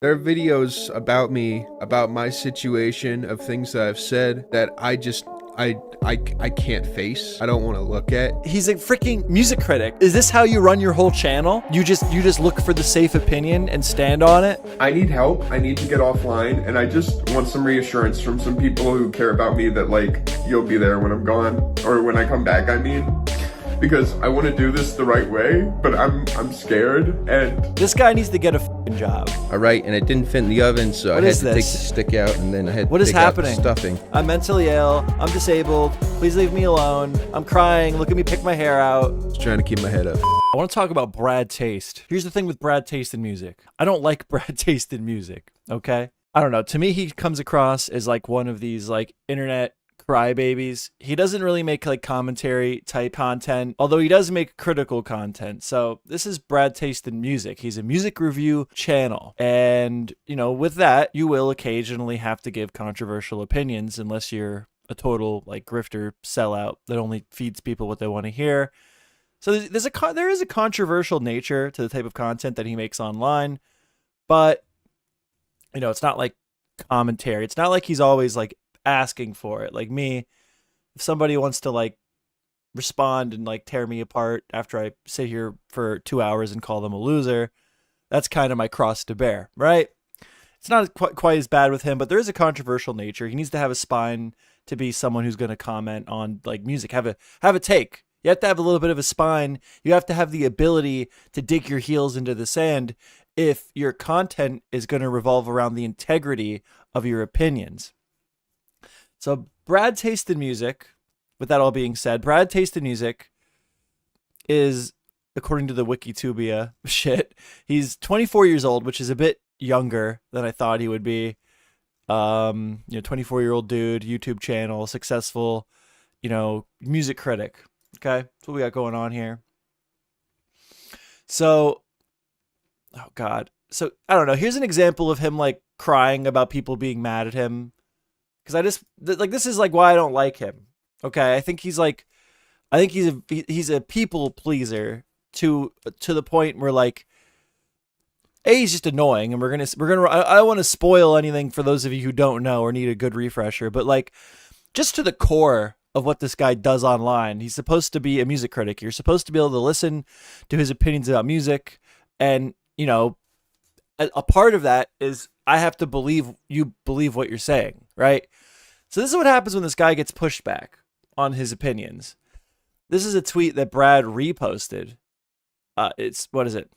There are videos about me, about my situation, of things that I've said that I can't face. I don't want to look at. He's a freaking music critic. Is this how you run your whole channel? You just look for the safe opinion and stand on it? I need help. I need to get offline, and I just want some reassurance from some people who care about me that, like, you'll be there when I'm gone, or when I come back, I mean. Because I want to do this the right way, but I'm scared, and This guy needs to get a fucking job. All right, and it didn't fit in the oven, so What I had is to take this? the stick out, and then I had What to is take out the happening? stuffing. I'm mentally ill. I'm disabled. Please leave me alone. I'm crying. Look at me pick my hair out. Just trying to keep my head up. I want to talk about Brad Taste. Here's the thing with Brad Taste in music. I don't like Brad Taste in music, okay? I don't know. To me, he comes across as like one of these like internet crybabies. He doesn't really make like commentary type content, although he does make critical content. So this is Brad Taste in Music. He's a music review channel. And, you know, with that, you will occasionally have to give controversial opinions unless you're a total like grifter sellout that only feeds people what they want to hear. So there is a controversial nature to the type of content that he makes online, but you know, it's not like commentary. It's not like he's always like asking for it. Like me, if somebody wants to like respond and like tear me apart after I sit here for 2 hours and call them a loser, that's kind of my cross to bear, right? It's not quite as bad with him, but there is a controversial nature. He needs to have a spine to be someone who's going to comment on like music, have a take. You have to have a little bit of a spine. You have to have the ability to dig your heels into the sand if your content is going to revolve around the integrity of your opinions. So Brad Taste in Music, with that all being said, Brad Taste in Music is, according to the Wikitubia shit, he's 24 years old, which is a bit younger than I thought he would be. 24-year-old dude, YouTube channel, successful, music critic. Okay, that's what we got going on here. So, oh God. So, I don't know. Here's an example of him, like, crying about people being mad at him. Because this is, like, why I don't like him. Okay, I think he's a people pleaser to the point where, like, he's just annoying, and I don't want to spoil anything for those of you who don't know or need a good refresher, but, like, just to the core of what this guy does online. He's supposed to be a music critic. You're supposed to be able to listen to his opinions about music. And, a part of that is I have to believe you believe what you're saying, right? So this is what happens when this guy gets pushed back on his opinions. This is a tweet that Brad reposted. What is it?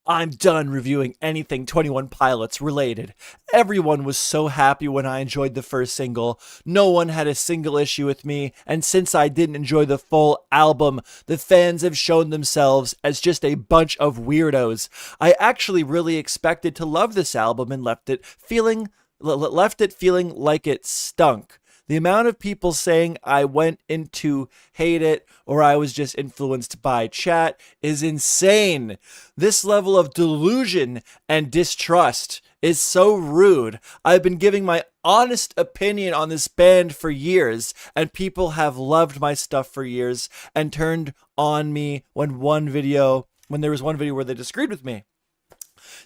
I'm done reviewing anything 21 Pilots related. Everyone was so happy when I enjoyed the first single. No one had a single issue with me, and since I didn't enjoy the full album, the fans have shown themselves as just a bunch of weirdos. I actually really expected to love this album and left it feeling like it stunk. The amount of people saying I went into hate it or I was just influenced by chat is insane. This level of delusion and distrust is so rude. I've been giving my honest opinion on this band for years, and people have loved my stuff for years and turned on me when there was one video where they disagreed with me.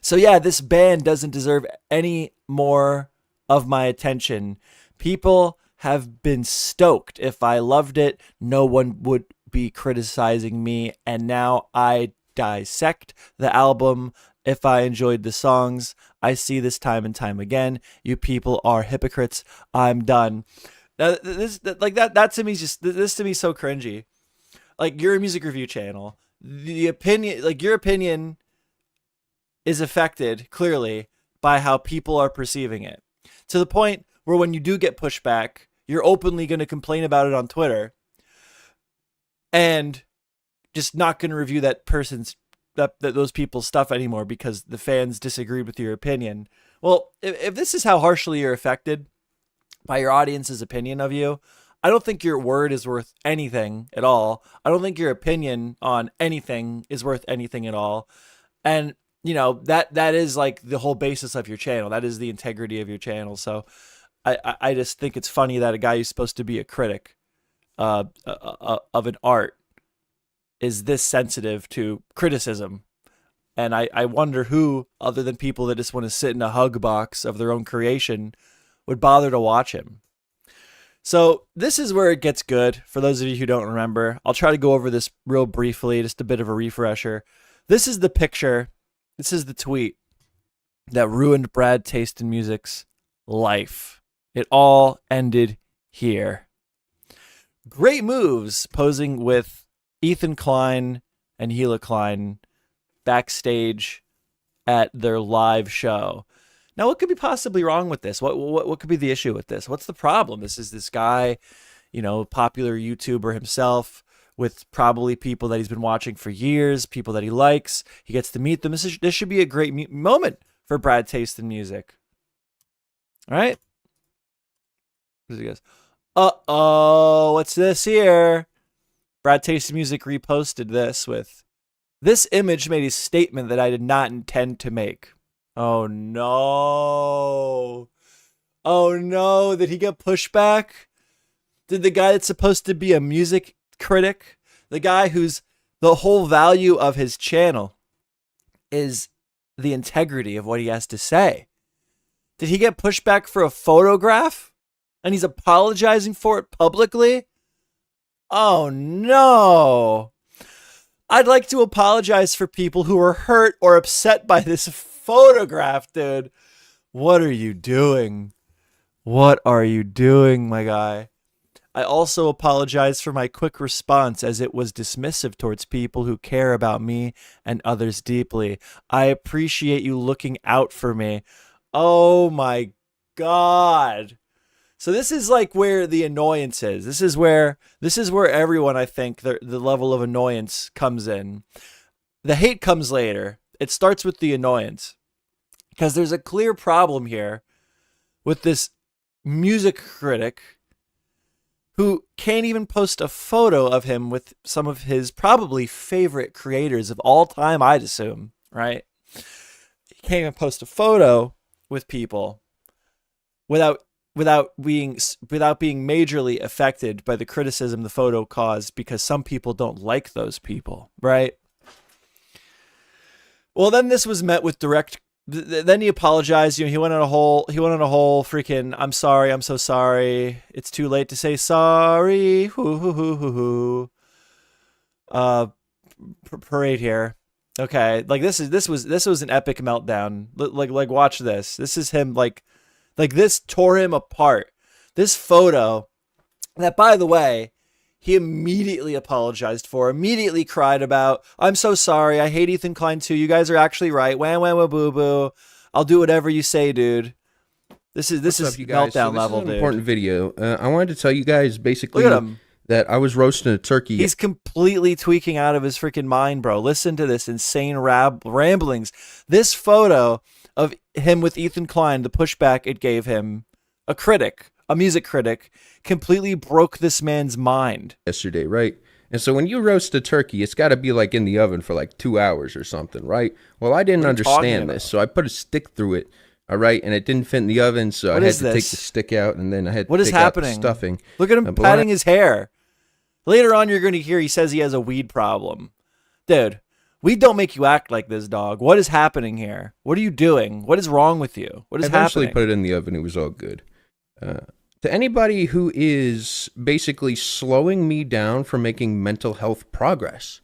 So yeah, this band doesn't deserve any more of my attention. People have been stoked. If I loved it, no one would be criticizing me. And now I dissect the album. If I enjoyed the songs, I see this time and time again. You people are hypocrites. I'm done. Now, that to me is just, this to me is so cringy. Like, you're a music review channel. Your opinion is affected clearly by how people are perceiving it. To the point where when you do get pushback, you're openly going to complain about it on Twitter and just not going to review those people's stuff anymore because the fans disagreed with your opinion. Well, if this is how harshly you're affected by your audience's opinion of you, I don't think your word is worth anything at all. I don't think your opinion on anything is worth anything at all. And that is like the whole basis of your channel. That is the integrity of your channel. So I just think it's funny that a guy who's supposed to be a critic of an art is this sensitive to criticism And I wonder who, other than people that just want to sit in a hug box of their own creation, would bother to watch him. So this is where it gets good. For those of you who don't remember, I'll try to go over this real briefly, just a bit of a refresher. This is the picture. This is the tweet that ruined Brad Taste in Music's life. It all ended here. Great moves posing with Ethan Klein and Hila Klein backstage at their live show. Now, what could be possibly wrong with this? What could be the issue with this? What's the problem? This is this guy, popular YouTuber himself, with probably people that he's been watching for years, people that he likes. He gets to meet them. This should be a great moment for Brad Taste in Music. All right? He goes, uh-oh, what's this here? Brad Taste in Music reposted this with, "This image made a statement that I did not intend to make." Oh no. Oh no, did he get pushback? Did the guy that's supposed to be a music critic, the guy who's the whole value of his channel is the integrity of what he has to say, did he get pushback for a photograph? And he's apologizing for it publicly? Oh no. I'd like to apologize for people who were hurt or upset by this photograph, dude. What are you doing? What are you doing, my guy? I also apologize for my quick response, as it was dismissive towards people who care about me and others deeply. I appreciate you looking out for me. Oh my God. So this is like where the annoyance is. This is where everyone, I think, the level of annoyance comes in. The hate comes later. It starts with the annoyance. Because there's a clear problem here with this music critic who can't even post a photo of him with some of his probably favorite creators of all time, I'd assume, right? He can't even post a photo with people without being majorly affected by the criticism the photo caused, because some people don't like those people, right? Well, then this was met with direct. Then he apologized. He went on a whole freaking, "I'm sorry, I'm so sorry. It's too late to say sorry." Parade here. Okay, like this was an epic meltdown. Like watch this. This is him like this tore him apart. This photo that, by the way, he immediately apologized for, immediately cried about. "I'm so sorry. I hate Ethan Klein too. You guys are actually right. Wah, wah, wah, boo, boo. I'll do whatever you say, dude." This is meltdown level, dude. Important video. I wanted to tell you guys basically Look at him. that I was roasting a turkey. He's completely tweaking out of his freaking mind, bro. Listen to this insane ramblings. This photo of him with Ethan Klein, the pushback it gave him, a music critic, completely broke this man's mind yesterday, right? And so when you roast a turkey, it's got to be like in the oven for like 2 hours or something, right? Well, I didn't understand this, so I put a stick through it, all right, and it didn't fit in the oven, so I had to take the stick out, and then I had to take out the stuffing. Look at him patting his hair. Later on, you're going to hear he says he has a weed problem. Dude, weed don't make you act like this, dog. What is happening here? What are you doing? What is wrong with you? What is happening? I eventually put it in the oven. It was all good. To anybody who is basically slowing me down from making mental health progress,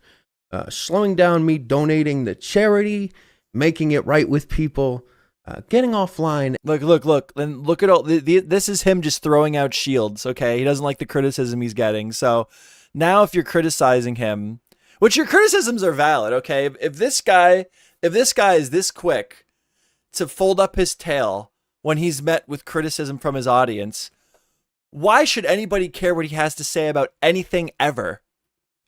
slowing down me donating to charity, making it right with people, getting offline. Look. Then look at all. This is him just throwing out shields, okay? He doesn't like the criticism he's getting. So now if you're criticizing him, which your criticisms are valid, okay? If this guy is this quick to fold up his tail when he's met with criticism from his audience, why should anybody care what he has to say about anything ever?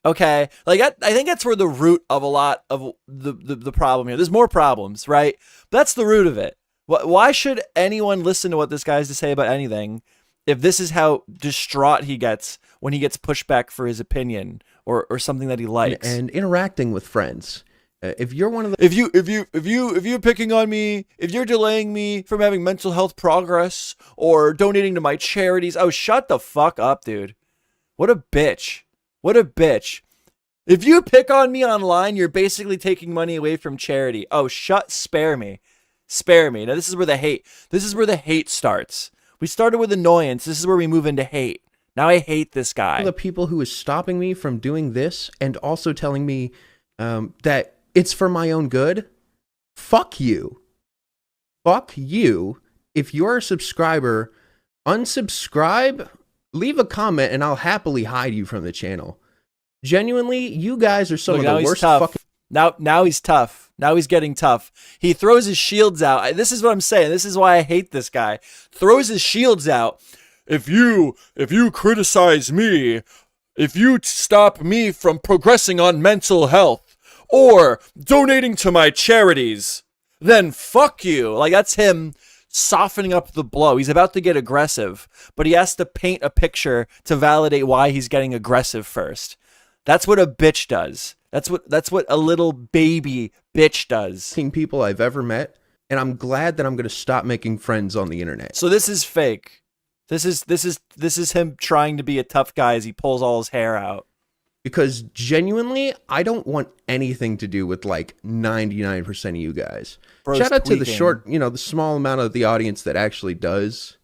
Okay, like I think that's where the root of a lot of the problem here. There's more problems, right? But that's the root of it. Why should anyone listen to what this guy has to say about anything if this is how distraught he gets when he gets pushback for his opinion or something that he likes? And interacting with friends. If you're one of the if you're picking on me, if you're delaying me from having mental health progress or donating to my charities, oh, shut the fuck up, dude. What a bitch. What a bitch. If you pick on me online, you're basically taking money away from charity. Oh, spare me. Spare me. Now this is where the hate starts. We started with annoyance. This is where we move into hate. Now I hate this guy. The people who is stopping me from doing this and also telling me that it's for my own good, fuck you. Fuck you. If you're a subscriber, unsubscribe, leave a comment, and I'll happily hide you from the channel. Genuinely, you guys are some of the worst fucking... Now he's tough. Now he's getting tough. He throws his shields out. This is what I'm saying. This is why I hate this guy. Throws his shields out. If you criticize me, if you stop me from progressing on mental health or donating to my charities, then fuck you. Like, that's him softening up the blow. He's about to get aggressive, but he has to paint a picture to validate why he's getting aggressive first. That's what a bitch does. That's what a little baby bitch does. People I've ever met, and I'm glad that I'm going to stop making friends on the internet. So this is fake. This is him trying to be a tough guy as he pulls all his hair out. Because genuinely, I don't want anything to do with like 99% of you guys. Bro's Shout out tweaking. to the short, the small amount of the audience that actually does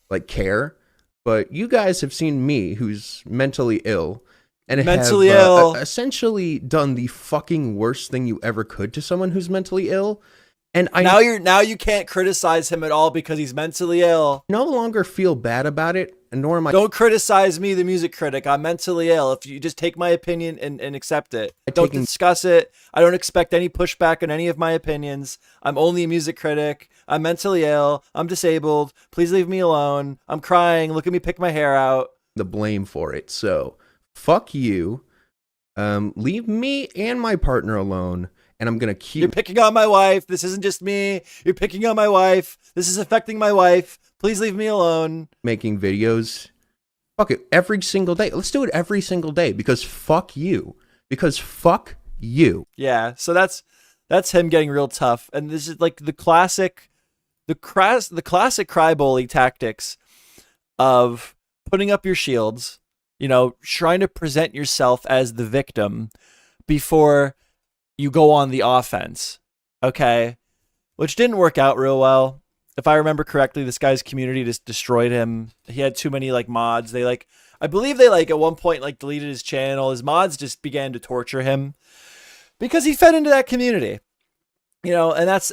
like care. But you guys have seen me, who's mentally ill, and Mentally have ill. essentially done the fucking worst thing you ever could to someone who's mentally ill. And now you can't criticize him at all because he's mentally ill. no longer feel bad about it, nor am I. Don't criticize me, the music critic. I'm mentally ill. If you just take my opinion and accept it. Don't discuss it. I don't expect any pushback on any of my opinions. I'm only a music critic. I'm mentally ill. I'm disabled. Please leave me alone. I'm crying. Look at me pick my hair out. The blame for it. So fuck you. Leave me and my partner alone. And I'm going to keep... You're picking on my wife. This isn't just me. You're picking on my wife. This is affecting my wife. Please leave me alone. Making videos. Fuck it. Every single day. Let's do it every single day because fuck you. Because fuck you. Yeah. So that's him getting real tough. And this is like the classic cry-bully tactics of putting up your shields, trying to present yourself as the victim before you go on the offense, okay? Which didn't work out real well. If I remember correctly, this guy's community just destroyed him. He had too many mods. I believe they at one point deleted his channel. His mods just began to torture him because he fed into that community. And that's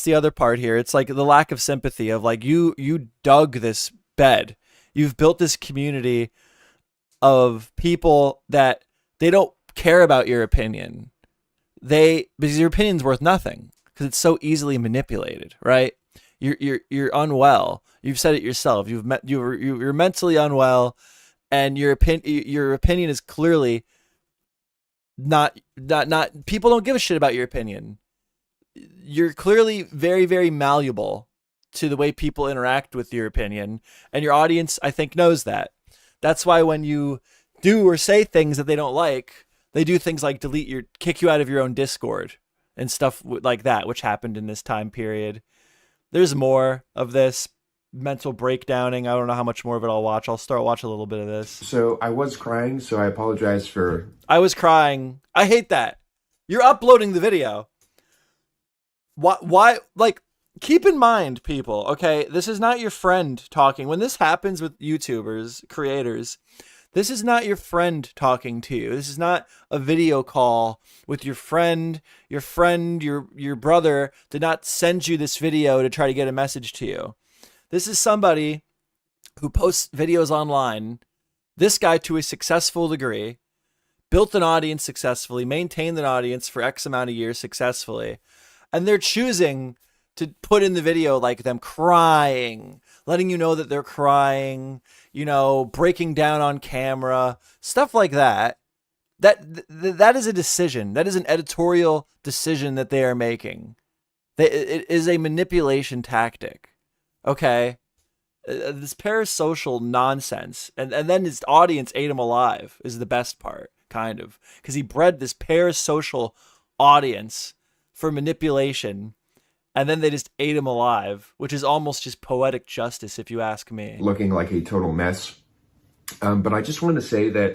the other part here. It's the lack of sympathy of you dug this bed. You've built this community of people that they don't care about your opinion. Because your opinion's worth nothing because it's so easily manipulated, right? You're unwell. You've said it yourself. You're mentally unwell, and your opinion is clearly not. People don't give a shit about your opinion. You're clearly very, very malleable to the way people interact with your opinion, and your audience, I think, knows that. That's why when you do or say things that they don't like, they do things like kick you out of your own Discord and stuff like that, which happened in this time period. There's more of this mental breakdowning. I don't know how much more of it I'll watch. I'll start watch a little bit of this. So I was crying, so I apologize for... I was crying. I hate that. You're uploading the video. Why? Keep in mind, people, okay, this is not your friend talking. When this happens with YouTubers, creators... This is not your friend talking to you. This is not a video call with your friend. Your brother did not send you this video to try to get a message to you. This is somebody who posts videos online. This guy, to a successful degree, built an audience successfully, maintained an audience for X amount of years successfully. And they're choosing to put in the video them crying, letting you know that they're crying, breaking down on camera, stuff like that. That is a decision. That is an editorial decision that they are making. It is a manipulation tactic. Okay? This parasocial nonsense. And then his audience ate him alive is the best part, kind of. Because he bred this parasocial audience for manipulation. And then they just ate him alive, which is almost just poetic justice, if you ask me. Looking like a total mess. But I just want to say that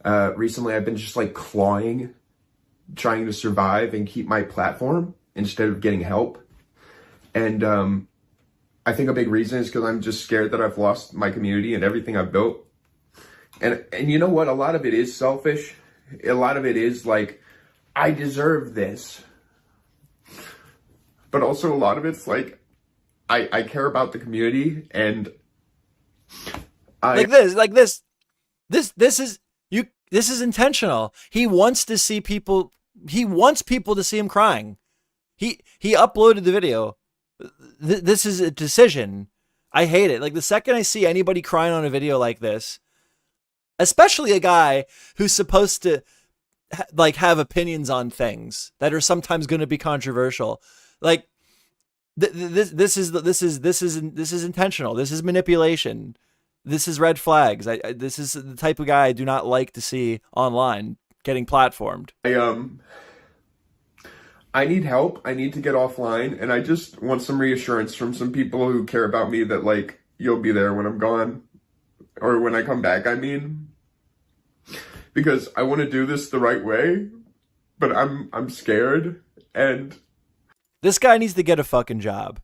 Recently I've been just like clawing, trying to survive and keep my platform instead of getting help. And I think a big reason is because I'm just scared that I've lost my community and everything I've built. And you know what? A lot of it is selfish. A lot of it is like, I deserve this. But also a lot of it's like, I care about the community, and this is intentional. He wants to see people. He wants people to see him crying. He uploaded the video. This is a decision. I hate it. Like, the second I see anybody crying on a video like this, especially a guy who's supposed to like have opinions on things that are sometimes going to be controversial, like this is intentional. This is manipulation. This is red flags. This is the type of guy I do not like to see online getting platformed. I need help. I need to get offline, and I just want some reassurance from some people who care about me that like you'll be there when I'm gone, or when I come back, I mean. Because I want to do this the right way, but I'm scared, and this guy needs to get a fucking job.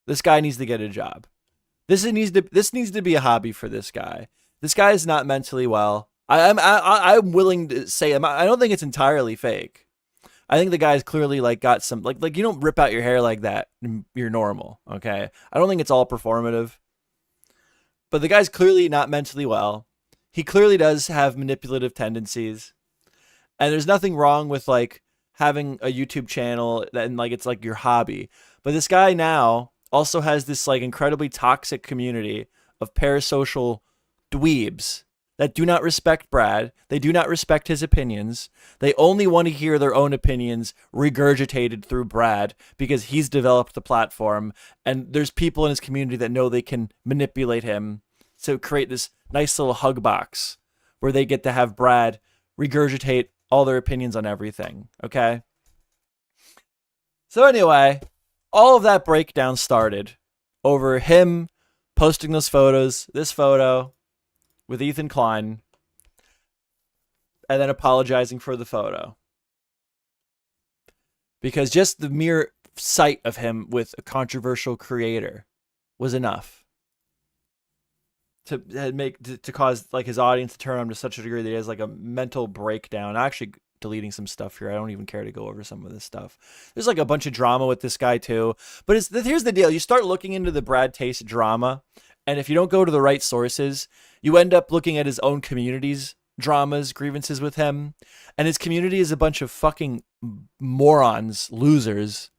This guy needs to get a job. This needs to be a hobby for this guy. This guy is not mentally well. I'm willing to say I don't think it's entirely fake. I think the guy's clearly like got some like you don't rip out your hair like that. You're normal, okay? I don't think it's all performative. But the guy's clearly not mentally well. He clearly does have manipulative tendencies. And there's nothing wrong with like having a YouTube channel and like it's like your hobby. But this guy now also has this like incredibly toxic community of parasocial dweebs that do not respect Brad. They do not respect his opinions. They only want to hear their own opinions regurgitated through Brad because he's developed the platform. And there's people in his community that know they can manipulate him to create this nice little hug box where they get to have Brad regurgitate all their opinions on everything. Okay. So anyway, all of that breakdown started over him posting those photos, this photo with Ethan Klein, and then apologizing for the photo. Because just the mere sight of him with a controversial creator was enough to cause like his audience to turn on him to such a degree that he has like a mental breakdown. Actually deleting some stuff here. I don't even care to go over some of this stuff. There's like a bunch of drama with this guy too. But here's the deal. You start looking into the Brad Taste drama, and if you don't go to the right sources, you end up looking at his own community's dramas, grievances with him. And his community is a bunch of fucking morons, losers.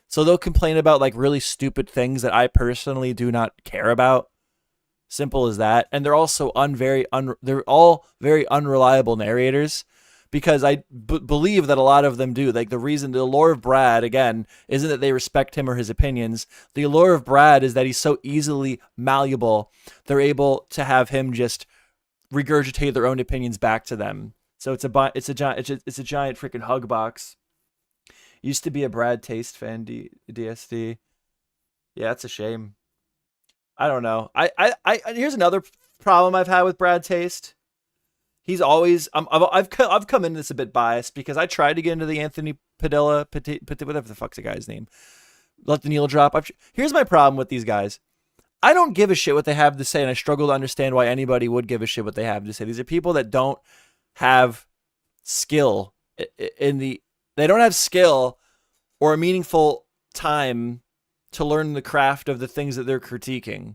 So they'll complain about like really stupid things that I personally do not care about. Simple as that. And they're also they're all very unreliable narrators, because I believe that a lot of them do. Like the allure of Brad, again, isn't that they respect him or his opinions. The allure of Brad is that he's so easily malleable. They're able to have him just regurgitate their own opinions back to them. So it's a giant freaking hug box. Used to be a Brad Taste fan, DSD. Yeah, it's a shame. I don't know. I here's another problem I've had with Brad Taste. He's always I've come into this a bit biased because I tried to get into the Anthony Padilla, whatever the fuck's the guy's name. Let the needle drop. Here's my problem with these guys. I don't give a shit what they have to say, and I struggle to understand why anybody would give a shit what they have to say. These are people that don't have skill they don't have skill or a meaningful time to learn the craft of the things that they're critiquing.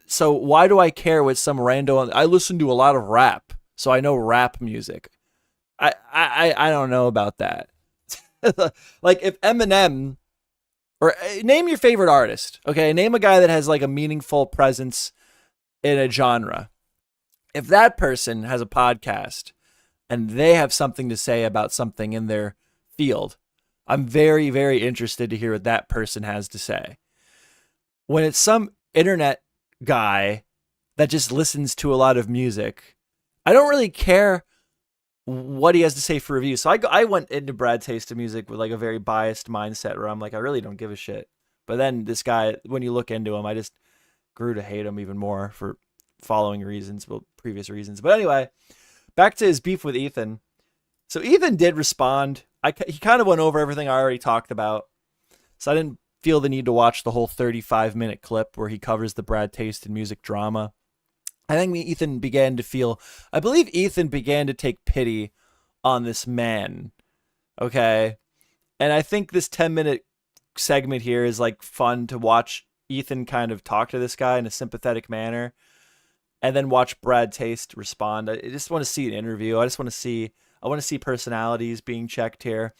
So why do I care what some rando? I listen to a lot of rap, so I know rap music. I don't know about that. Like if Eminem, or name your favorite artist, okay? Name a guy that has like a meaningful presence in a genre. If that person has a podcast and they have something to say about something in their field, I'm very, very interested to hear what that person has to say. When it's some internet guy that just listens to a lot of music, I don't really care what he has to say for reviews. So I went into Brad Taste of music with like a very biased mindset where I'm like, I really don't give a shit. But then this guy, when you look into him, I just grew to hate him even more for following reasons, well, previous reasons. But anyway, back to his beef with Ethan. So Ethan did respond. He kind of went over everything I already talked about. So I didn't feel the need to watch the whole 35-minute clip where he covers the Brad taste in music drama. I think I believe Ethan began to take pity on this man. Okay. And I think this 10-minute segment here is like fun to watch Ethan kind of talk to this guy in a sympathetic manner and then watch Brad Taste respond. I just want to see an interview. I want to see personalities being checked here.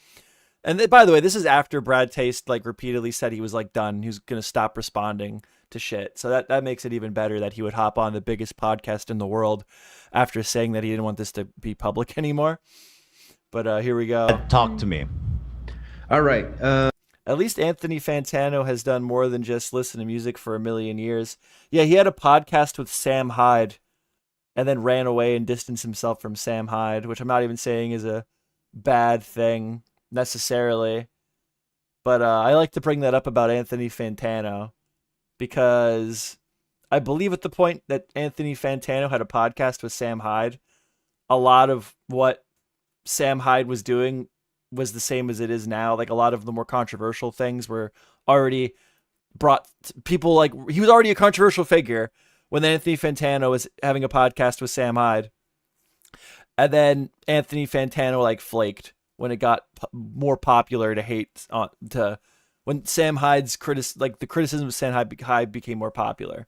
And by the way, this is after Brad Taste like repeatedly said he was like done. He was going to stop responding to shit. So that makes it even better that he would hop on the biggest podcast in the world after saying that he didn't want this to be public anymore. But here we go. Talk to me. All right. At least Anthony Fantano has done more than just listen to music for a million years. Yeah, he had a podcast with Sam Hyde and then ran away and distanced himself from Sam Hyde, which I'm not even saying is a bad thing necessarily. But I like to bring that up about Anthony Fantano because I believe at the point that Anthony Fantano had a podcast with Sam Hyde, a lot of what Sam Hyde was doing was the same as it is now. Like a lot of the more controversial things were already brought people, like he was already a controversial figure when Anthony Fantano was having a podcast with Sam Hyde. And then Anthony Fantano like flaked when it got more popular to hate on when Sam Hyde's the criticism of Sam Hyde became more popular.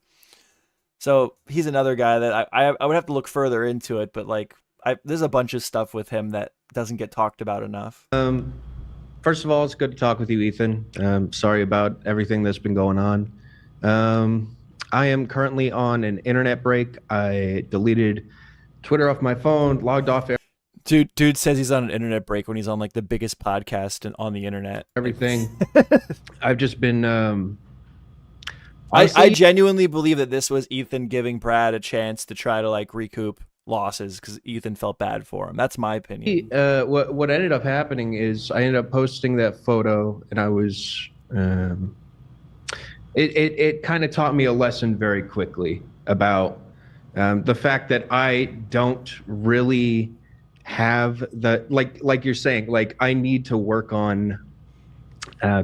So he's another guy that I would have to look further into it, but like there's a bunch of stuff with him that doesn't get talked about enough. First of all, it's good to talk with you, Ethan. Sorry about everything that's been going on. I am currently on an internet break. I deleted Twitter off my phone, logged off Dude says he's on an internet break when he's on like the biggest podcast on the internet. everything. I've just been I genuinely believe that this was Ethan giving Brad a chance to try to like recoup losses because Ethan felt bad for him. That's my opinion. What ended up happening is I ended up posting that photo, and I was it kind of taught me a lesson very quickly about the fact that I don't really have the like you're saying, like I need to work on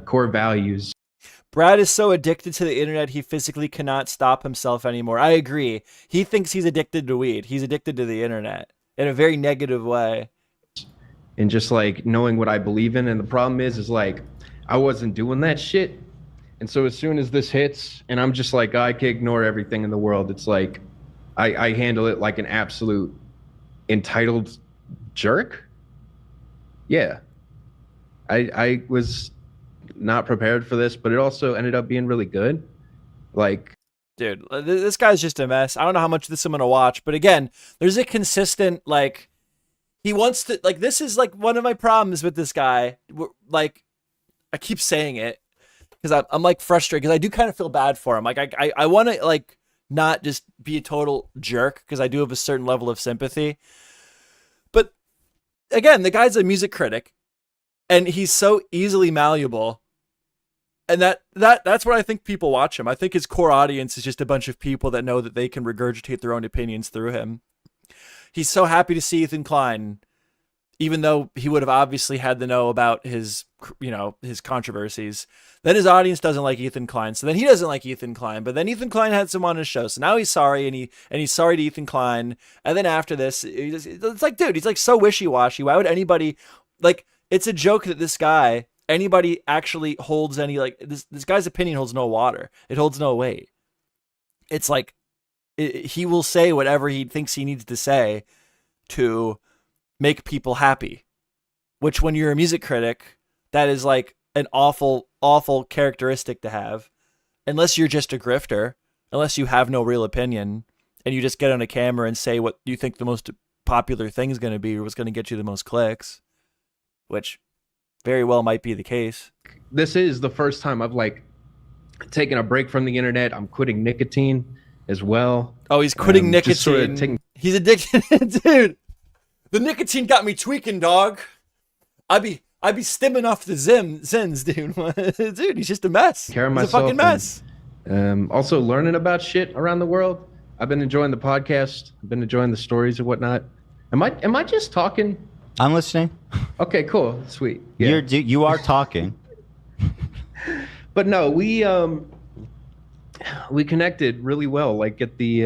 core values. Brad is so addicted to the internet, he physically cannot stop himself anymore. I agree. He thinks he's addicted to weed. He's addicted to the internet in a very negative way. And just like knowing what I believe in. And the problem is like, I wasn't doing that shit. And so as soon as this hits and I'm just like, I can ignore everything in the world. It's like, I handle it like an absolute entitled jerk. Yeah. I was not prepared for this, but it also ended up being really good. Like, dude, this guy's just a mess. I don't know how much of this I'm gonna watch, but again, there's a consistent like he wants to like this is like one of my problems with this guy. Like I keep saying it because I'm like frustrated because I do kind of feel bad for him. Like I want to like not just be a total jerk because I do have a certain level of sympathy, but again, the guy's a music critic and he's so easily malleable. And that's what I think people watch him. I think his core audience is just a bunch of people that know that they can regurgitate their own opinions through him. He's so happy to see Ethan Klein, even though he would have obviously had to know about his, his controversies. Then his audience doesn't like Ethan Klein. So then he doesn't like Ethan Klein. But then Ethan Klein had some on his show. So now he's sorry and he's sorry to Ethan Klein. And then after this, it's like, dude, he's like so wishy-washy. Why would anybody like, it's a joke that this guy, anybody actually holds any, like this guy's opinion holds no water. It holds no weight. It's like he will say whatever he thinks he needs to say to make people happy, which when you're a music critic, that is like an awful, awful characteristic to have, unless you're just a grifter, unless you have no real opinion and you just get on a camera and say what you think the most popular thing is going to be or what's going to get you the most clicks, which very well might be the case. This is the first time I've like taken a break from the internet. I'm quitting nicotine as well. Oh, he's quitting nicotine. Sort of he's addicted, dude. The nicotine got me tweaking, dog. I'd be stimming off the Zins, dude. Dude, he's just a mess. Care of he's myself a fucking mess. And, also learning about shit around the world. I've been enjoying the podcast. I've been enjoying the stories and whatnot. Am I just talking? I'm listening. Okay, cool, sweet. Yeah. You are talking. But no, we connected really well, like at the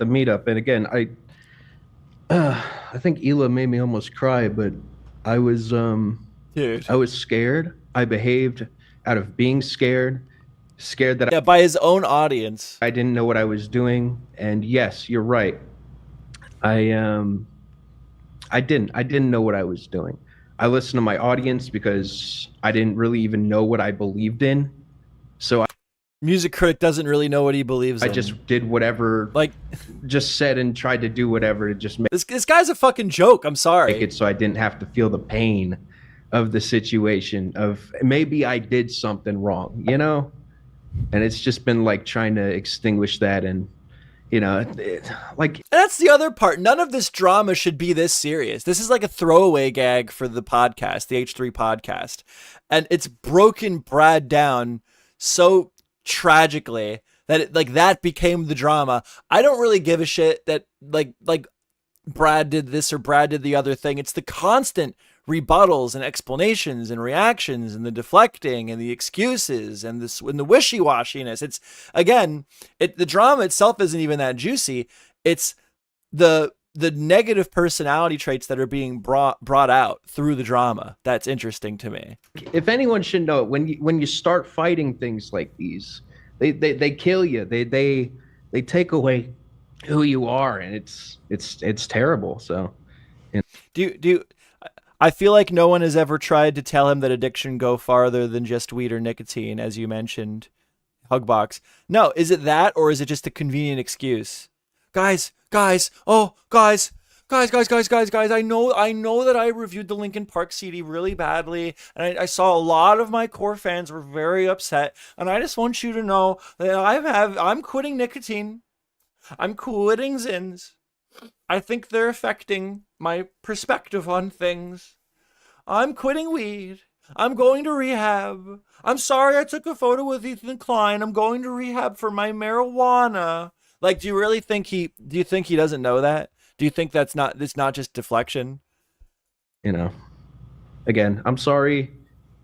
meetup. And again, I think Ela made me almost cry, but I was Dude. I was scared. I behaved out of being scared that By his own audience. I didn't know what I was doing. And yes, you're right. I didn't know what I was doing. I listened to my audience because I didn't really even know what I believed in. So Music critic doesn't really know what he believes in. I just did whatever, just said and tried to do whatever to just make this guy's a fucking joke. I'm sorry. it so I didn't have to feel the pain of the situation of maybe I did something wrong, you know? And it's just been like trying to extinguish that. And you know, and that's the other part. None of this drama should be this serious. This is like a throwaway gag for the podcast, the H3 podcast. And it's broken Brad down so tragically that that became the drama. I don't really give a shit that like Brad did this or Brad did the other thing. It's the constant rebuttals and explanations and reactions and the deflecting and the excuses and the wishy-washiness. It's again, the drama itself isn't even that juicy. It's the negative personality traits that are being brought out through the drama that's interesting to me. If anyone should know, when you start fighting things like these, they kill you. They take away who you are, and it's terrible. So, do you I feel like no one has ever tried to tell him that addiction go farther than just weed or nicotine, as you mentioned, Hugbox. No, is it that, or is it just a convenient excuse? Guys, I know that I reviewed the Linkin Park CD really badly, and I saw a lot of my core fans were very upset, and I just want you to know that I'm quitting nicotine. I'm quitting Zins. I think they're affecting my perspective on things. I'm quitting weed. I'm going to rehab. I'm sorry I took a photo with Ethan Klein. I'm going to rehab for my marijuana. Like, do you think he doesn't know that? Do you think it's not just deflection? You know, again, I'm sorry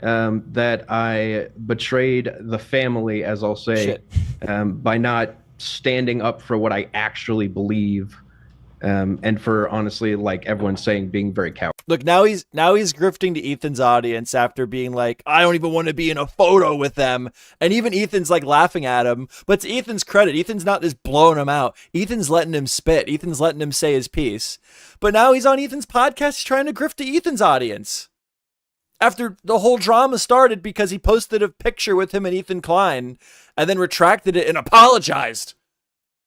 that I betrayed the family, as I'll say, by not standing up for what I actually believe. And for honestly, like everyone's saying, being very cowardly. Look, now he's grifting to Ethan's audience after being like, I don't even want to be in a photo with them. And even Ethan's like laughing at him. But to Ethan's credit, Ethan's not just blowing him out. Ethan's letting him spit. Ethan's letting him say his piece. But now he's on Ethan's podcast. He's trying to grift to Ethan's audience. After the whole drama started because he posted a picture with him and Ethan Klein and then retracted it and apologized.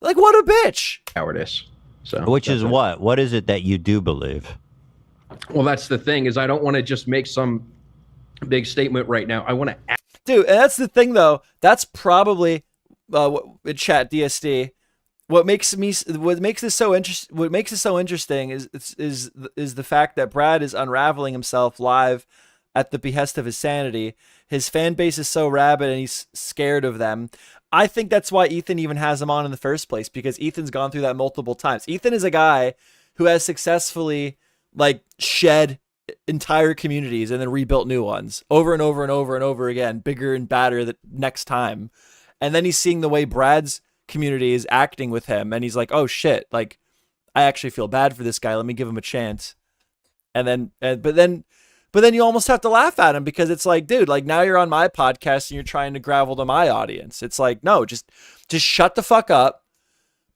Like, what a bitch. Cowardice. So, which is what? What is it that you do believe? Well, that's the thing, is I don't want to just make some big statement right now. I want to dude, and that's the thing though. That's probably in chat DSD. What makes this so interesting is the fact that Brad is unraveling himself live at the behest of his sanity. His fan base is so rabid and he's scared of them. I think that's why Ethan even has him on in the first place, because Ethan's gone through that multiple times. Ethan is a guy who has successfully like shed entire communities and then rebuilt new ones over and over and over and over again, bigger and badder the next time. And then he's seeing the way Brad's community is acting with him, and he's like, oh shit, like I actually feel bad for this guy. Let me give him a chance. But then you almost have to laugh at him, because it's like, dude, like now you're on my podcast and you're trying to gravel to my audience. It's like, no, just shut the fuck up,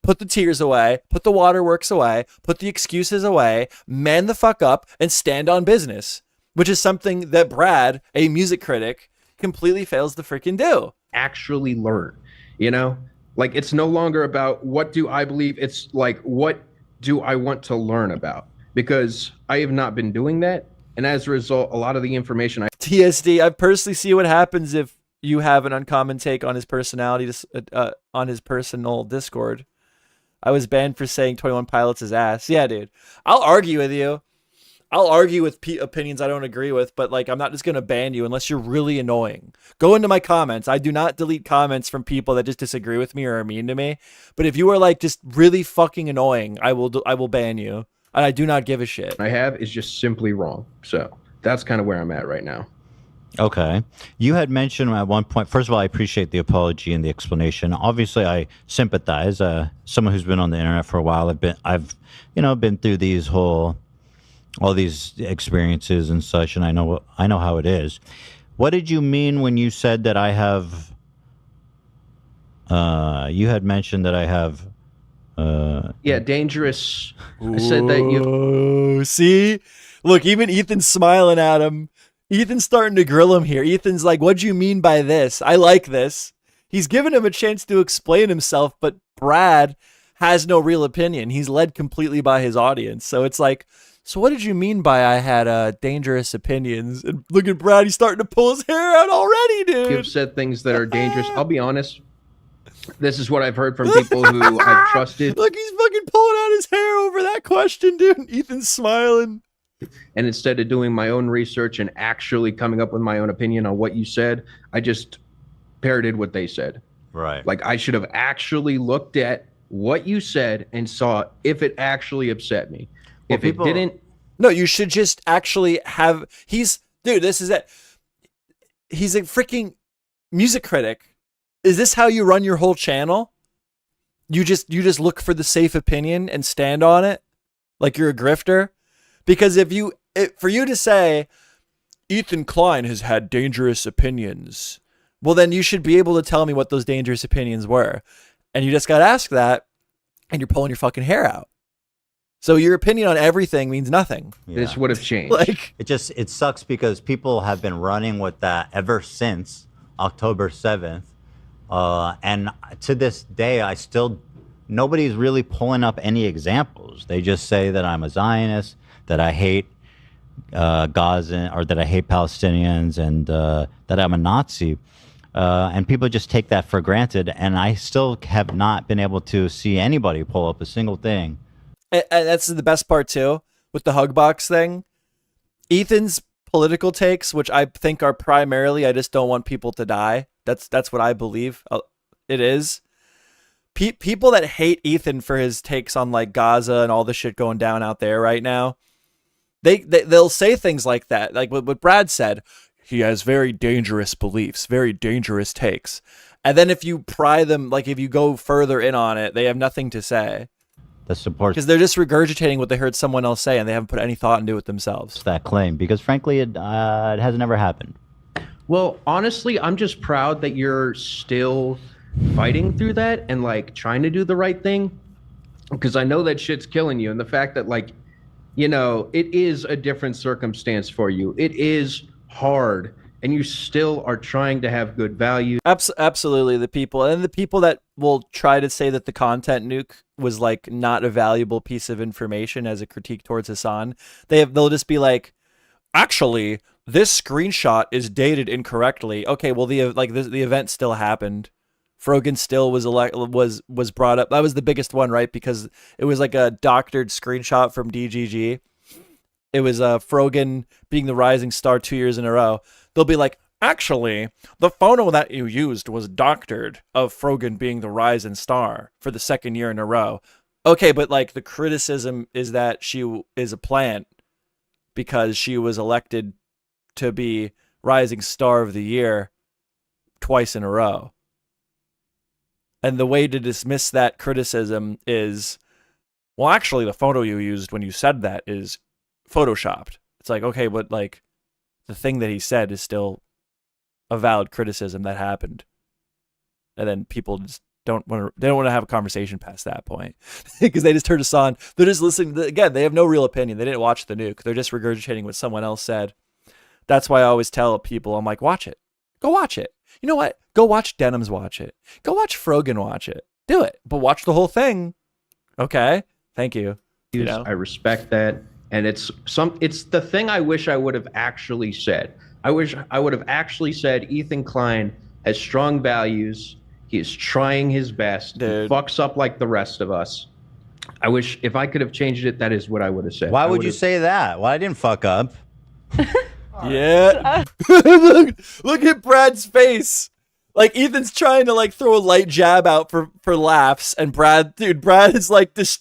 put the tears away, put the waterworks away, put the excuses away, man the fuck up and stand on business, which is something that Brad, a music critic, completely fails to freaking do. Actually learn, you know, like it's no longer about what do I believe. It's like, what do I want to learn about? Because I have not been doing that. And as a result, a lot of the information TSD, I personally see what happens if you have an uncommon take on his personality, on his personal Discord. I was banned for saying 21 Pilots is ass. Yeah, dude. I'll argue with you. I'll argue with opinions I don't agree with, but like I'm not just going to ban you unless you're really annoying. Go into my comments. I do not delete comments from people that just disagree with me or are mean to me. But if you are like just really fucking annoying, I will ban you. and I do not give a shit. I have is just simply wrong. So that's kind of where I'm at right now. Okay. You had mentioned at one point, first of all, I appreciate the apology and the explanation. Obviously, I sympathize. Someone who's been on the internet for a while, I've been through all these experiences and such, and I know how it is. What did you mean when you said that I have, you had mentioned that I have, Yeah, dangerous. I said that you. Ooh, see? Look, even Ethan's smiling at him. Ethan's starting to grill him here. Ethan's like, what'd you mean by this? I like this. He's given him a chance to explain himself, but Brad has no real opinion. He's led completely by his audience. So it's like, so what did you mean by I had dangerous opinions? And look at Brad. He's starting to pull his hair out already, dude. You've said things that are dangerous. I'll be honest. This is what I've heard from people who I've trusted. Look, he's fucking pulling out his hair over that question, dude. And Ethan's smiling. And instead of doing my own research and actually coming up with my own opinion on what you said, I just parroted what they said. right. Like, I should have actually looked at what you said and saw if it actually upset me. Well, If it didn't, No, you should just actually have. Dude, this is it. He's a freaking music critic. Is this how you run your whole channel? You just look for the safe opinion and stand on it like you're a grifter? Because for you to say Ethan Klein has had dangerous opinions, well, then you should be able to tell me what those dangerous opinions were. And you just got to ask that, and you're pulling your fucking hair out. So your opinion on everything means nothing. this would have changed. Like, It sucks because people have been running with that ever since October 7th. And to this day, nobody's really pulling up any examples. They just say that I'm a Zionist, that I hate Gaza, or that I hate Palestinians, and that I'm a Nazi. And people just take that for granted. And I still have not been able to see anybody pull up a single thing. and that's the best part too, with the hug box thing. Ethan's political takes, which I think are primarily, I just don't want people to die. That's what I believe it is. People that hate Ethan for his takes on like Gaza and all the shit going down out there right now, they'll say things like that, like what Brad said. He has very dangerous beliefs, very dangerous takes. And then if you pry them, like if you go further in on it, they have nothing to say. That supports Because they're just regurgitating what they heard someone else say, and they haven't put any thought into it themselves. that claim, because frankly, it has never happened. Well, honestly, I'm just proud that you're still fighting through that and like trying to do the right thing, because I know that shit's killing you. And the fact that, like, it is a different circumstance for you. It is hard, and you still are trying to have good value. Absolutely, the people that will try to say that the content nuke was like not a valuable piece of information as a critique towards Hassan. They'll just be like, actually, this screenshot is dated incorrectly. Okay, well the event still happened. Frogan still was brought up. That was the biggest one, right? Because it was like a doctored screenshot from DGG. It was Frogan being the rising star 2 years in a row. They'll be like, actually, the photo that you used was doctored of Frogan being the rising star for the second year in a row. Okay, but like the criticism is that she is a plant because she was elected to be rising star of the year twice in a row. And the way to dismiss that criticism is, well, actually, the photo you used when you said that is photoshopped. It's like, okay, but like the thing that he said is still a valid criticism that happened. And then people just don't want to have a conversation past that point because they just turned us on. They're just listening. Again, they have no real opinion. They didn't watch the nuke. They're just regurgitating what someone else said. That's why I always tell people, I'm like, watch it. Go watch it. You know what? Go watch Denim's watch it. Go watch Frogan watch it. Do it. But watch the whole thing. Okay? Thank you. I respect that. And it's the thing I wish I would have actually said. I wish I would have actually said Ethan Klein has strong values. He is trying his best. Dude. He fucks up like the rest of us. I wish if I could have changed it, that is what I would have said. Why would you say that? Well, I didn't fuck up. Yeah. Look at Brad's face. Like Ethan's trying to like throw a light jab out for laughs, and Brad is like this.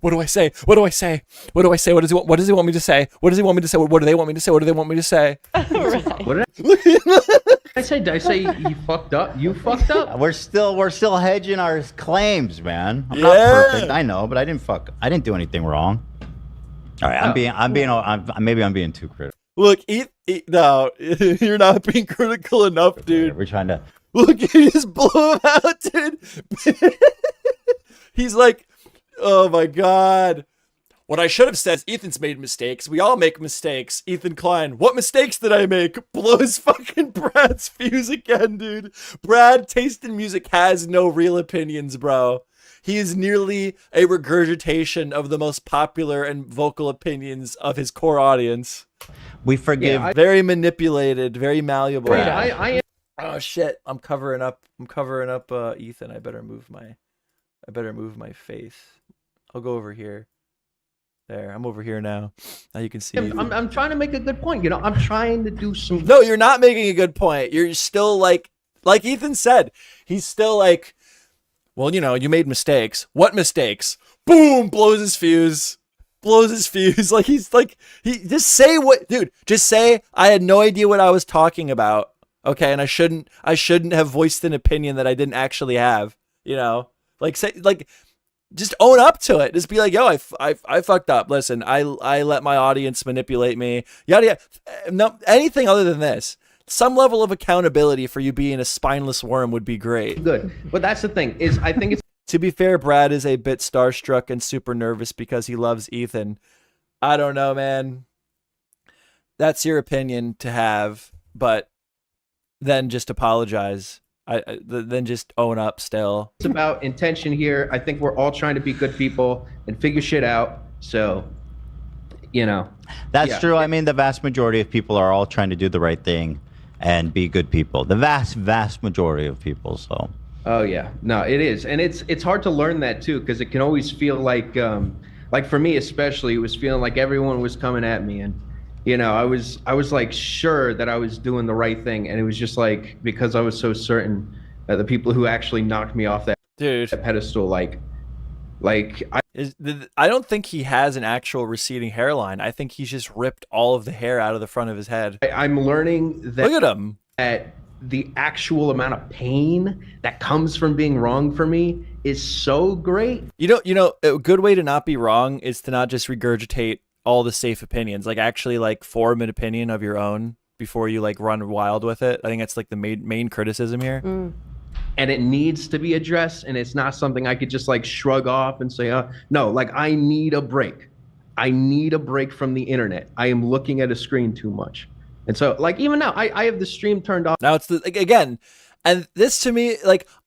What do I say? What do I say? What do I say? What does he want me to say? What does he want me to say? What do they want me to say? What do they want me to say? Right. What did I say you fucked up? You fucked up? We're still hedging our claims, man. I'm Yeah. not perfect, I know, but I didn't do anything wrong. All right, maybe I'm being too critical. Look, no, you're not being critical enough, dude. We're trying to. Look, he just blew him out, dude. He's like, oh my God. What I should have said is Ethan's made mistakes. We all make mistakes. Ethan Klein, what mistakes did I make? Blows fucking Brad's fuse again, dude. Brad, taste in music, has no real opinions, bro. He is nearly a regurgitation of the most popular and vocal opinions of his core audience. We forgive. Very manipulated, very malleable. I Oh shit! I'm covering up. Ethan. I better move my face. I'll go over here. There. I'm over here now. Now you can see. I'm trying to make a good point. I'm trying to do some. No, you're not making a good point. You're still like Ethan said. He's still like, well, you made mistakes. What mistakes? Boom! Blows his fuse. Like he just say what, dude. Just say I had no idea what I was talking about. Okay, and I shouldn't have voiced an opinion that I didn't actually have. Just own up to it. Just be like, yo, I fucked up. Listen, I let my audience manipulate me. Yada yada. No, anything other than this. Some level of accountability for you being a spineless worm would be great. Good, but that's the thing is I think it's. To be fair, Brad is a bit starstruck and super nervous because he loves Ethan. I don't know, man. That's your opinion to have, but then just apologize. Then just own up still. It's about intention here. I think we're all trying to be good people and figure shit out. So, That's true. I mean, the vast majority of people are all trying to do the right thing and be good people. The vast majority of people. So. Oh yeah, no, it is, and it's hard to learn that too, because it can always feel like for me especially, it was feeling like everyone was coming at me, and I was like sure that I was doing the right thing, and it was just like because I was so certain that the people who actually knocked me off that pedestal, I don't think he has an actual receding hairline. I think he's just ripped all of the hair out of the front of his head. I'm learning that. Look at him. That the actual amount of pain that comes from being wrong for me is so great. A good way to not be wrong is to not just regurgitate all the safe opinions, actually form an opinion of your own before you run wild with it. I think that's the main criticism here. And it needs to be addressed, and it's not something I could just shrug off and say, no, I need a break. I need a break from the internet. I am looking at a screen too much. And so, even now, I have the stream turned off. Now it's again, and this to me,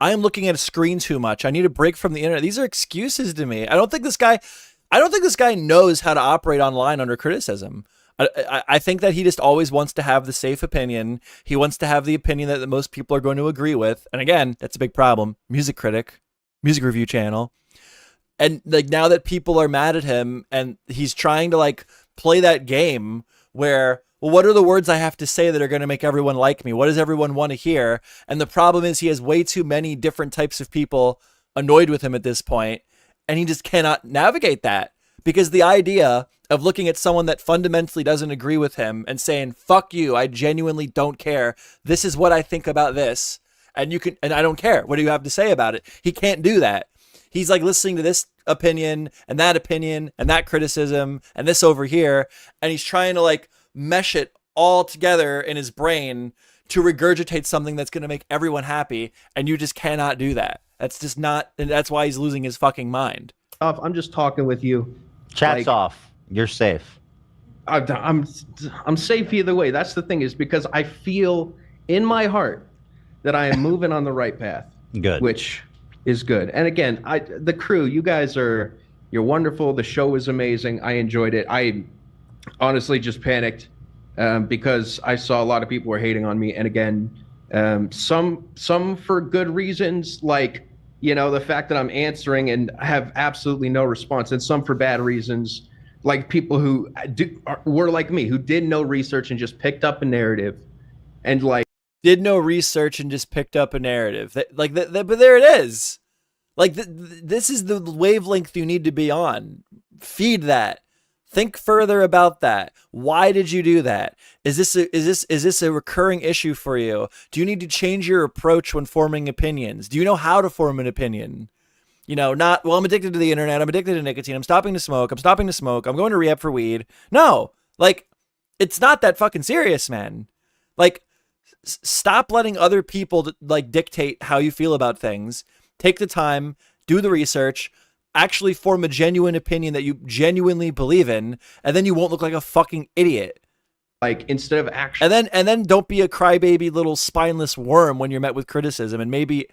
I'm looking at a screen too much. I need a break from the internet. These are excuses to me. I don't think this guy knows how to operate online under criticism. I think that he just always wants to have the safe opinion. He wants to have the opinion that most people are going to agree with. And again, that's a big problem. Music critic, music review channel. And now that people are mad at him and he's trying to play that game where, well, what are the words I have to say that are going to make everyone like me? What does everyone want to hear? And the problem is he has way too many different types of people annoyed with him at this point, and he just cannot navigate that, because the idea of looking at someone that fundamentally doesn't agree with him and saying, fuck you, I genuinely don't care. This is what I think about this. And I don't care. What do you have to say about it? He can't do that. He's listening to this opinion and that criticism and this over here. And he's trying to mesh it all together in his brain to regurgitate something that's going to make everyone happy. And you just cannot do that. That's just not, and that's why he's losing his fucking mind. I'm just talking with you. Chat's off. You're safe. I'm safe either way. That's the thing, is because I feel in my heart that I am moving on the right path. Good. Which is good. And again, the crew, you're wonderful. The show was amazing. I enjoyed it. I honestly just panicked because I saw a lot of people were hating on me. And again, some for good reasons, the fact that I'm answering and have absolutely no response, and some for bad reasons, people who were like me, who did no research and just picked up a narrative and did no research and just picked up a narrative. But there it is. Like this is the wavelength you need to be on. Feed that. Think further about that. Why did you do that? Is this a recurring issue for you? Do you need to change your approach when forming opinions? Do you know how to form an opinion? You know, not, well, I'm addicted to the internet. I'm addicted to nicotine. I'm stopping to smoke. I'm stopping to smoke. I'm going to rehab for weed. No, like, it's not that fucking serious, man. Like, stop letting other people like dictate how you feel about things. Take the time, do the research, actually form a genuine opinion that you genuinely believe in, and then you won't look like a fucking idiot. Like, instead of actually, and then don't be a crybaby little spineless worm when you're met with criticism, and maybe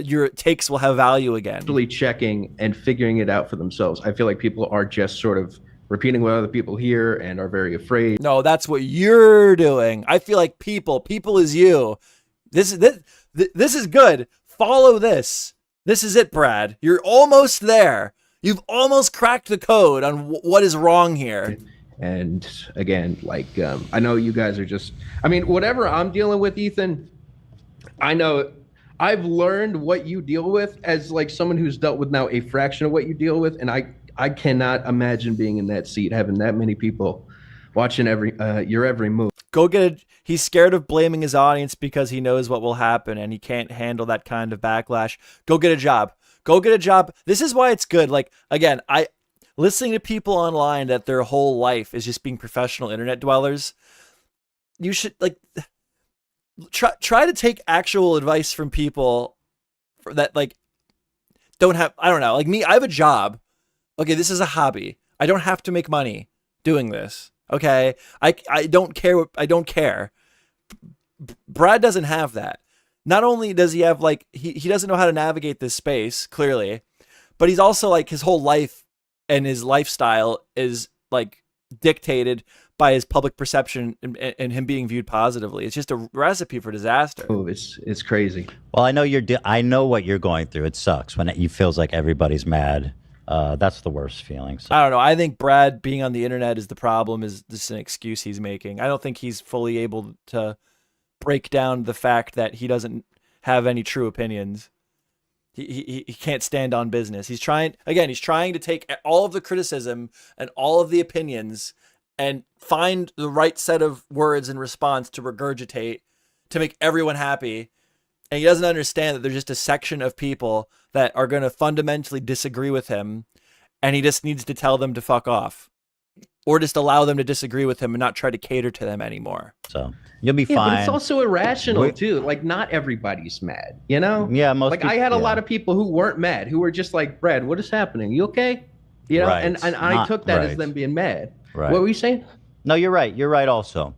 your takes will have value again. Actually checking and figuring it out for themselves. I feel like people are just sort of repeating what other people hear and are very afraid. No, that's what you're doing. I feel like people is you. This is good. Follow this. This is it, Brad. You're almost there. You've almost cracked the code on what is wrong here. And again, like, I know you guys are just, I mean, whatever I'm dealing with, Ethan, I know I've learned what you deal with as like someone who's dealt with now a fraction of what you deal with. And I cannot imagine being in that seat, having that many people watching your every move. He's scared of blaming his audience because he knows what will happen and he can't handle that kind of backlash. Go get a job. Go get a job. This is why it's good. Like, again, listening to people online that their whole life is just being professional internet dwellers. You should like try to take actual advice from people that like don't have, I don't know, like me, I have a job. Okay, this is a hobby. I don't have to make money doing this. Okay, I don't care. I don't care. Brad doesn't have that. Not only does he have like he doesn't know how to navigate this space clearly, but he's also like his whole life and his lifestyle is like dictated by his public perception and him being viewed positively. It's just a recipe for disaster. Oh, it's crazy. Well, I know I know what you're going through. It sucks when it feels like everybody's mad. That's the worst feeling. So. I don't know. I think Brad being on the internet is the problem, is just an excuse he's making. I don't think he's fully able to break down the fact that he doesn't have any true opinions. He can't stand on business. He's trying to take all of the criticism and all of the opinions and find the right set of words in response to regurgitate to make everyone happy. And he doesn't understand that there's just a section of people that are going to fundamentally disagree with him, and he just needs to tell them to fuck off, or just allow them to disagree with him and not try to cater to them anymore. So you'll be fine. But it's also irrational too. Like, not everybody's mad, you know? Yeah, most like people, I had a lot of people who weren't mad, who were just like, Brad, what is happening? You okay? You know, right. and I took that as them being mad. Right. What were you saying? No, you're right. You're right also.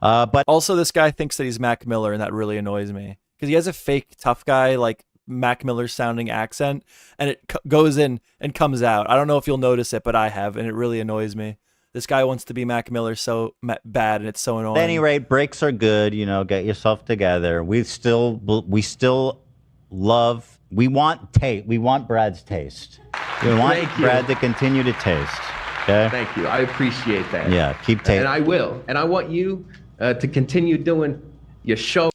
But also, this guy thinks that he's Mac Miller, and that really annoys me. Because he has a fake tough guy, like Mac Miller sounding accent, and it goes in and comes out. I don't know if you'll notice it, but I have, and it really annoys me. This guy wants to be Mac Miller so bad, and it's so annoying. At any rate, breaks are good. You know, get yourself together. We still love. We want Brad's taste. We want Brad to continue to taste. Okay. Thank you. I appreciate that. Yeah, keep tasting. And I will. And I want you to continue doing your show.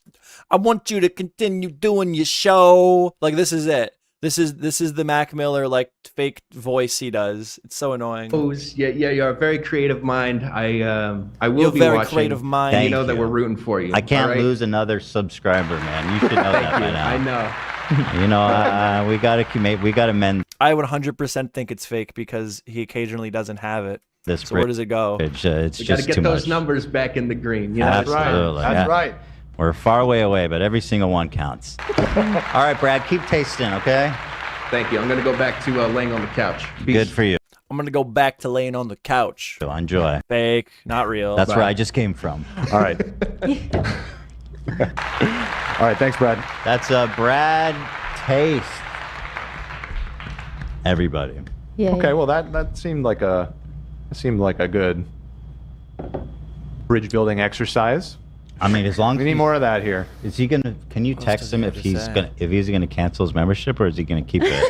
I want you to continue doing your show. Like, this is it. This is the Mac Miller like fake voice he does. It's so annoying. Yeah, you're a very creative mind. I will you're be very watching. Creative mind. You know that we're rooting for you. I can't lose another subscriber, man. You should know that by now. I know. You know, we gotta mend. I would 100% think it's fake because he occasionally doesn't have it. So where does it go? It's we just got to get too those much. numbers back in the green. You know? Absolutely. That's right. We're a far way away, but every single one counts. All right, Brad, keep tasting, okay? Thank you. I'm going to go back to laying on the couch. Peace. Good for you. I'm going to go back to laying on the couch. So enjoy. Fake, not real. That's where I just came from. All right. All right, thanks, Brad. That's Brad Taste. Everybody. Yeah. Okay, well that seemed like a good bridge building exercise. I mean, as long as We need more of that here. Is he gonna? Can you text him if he's gonna cancel his membership, or is he gonna keep it?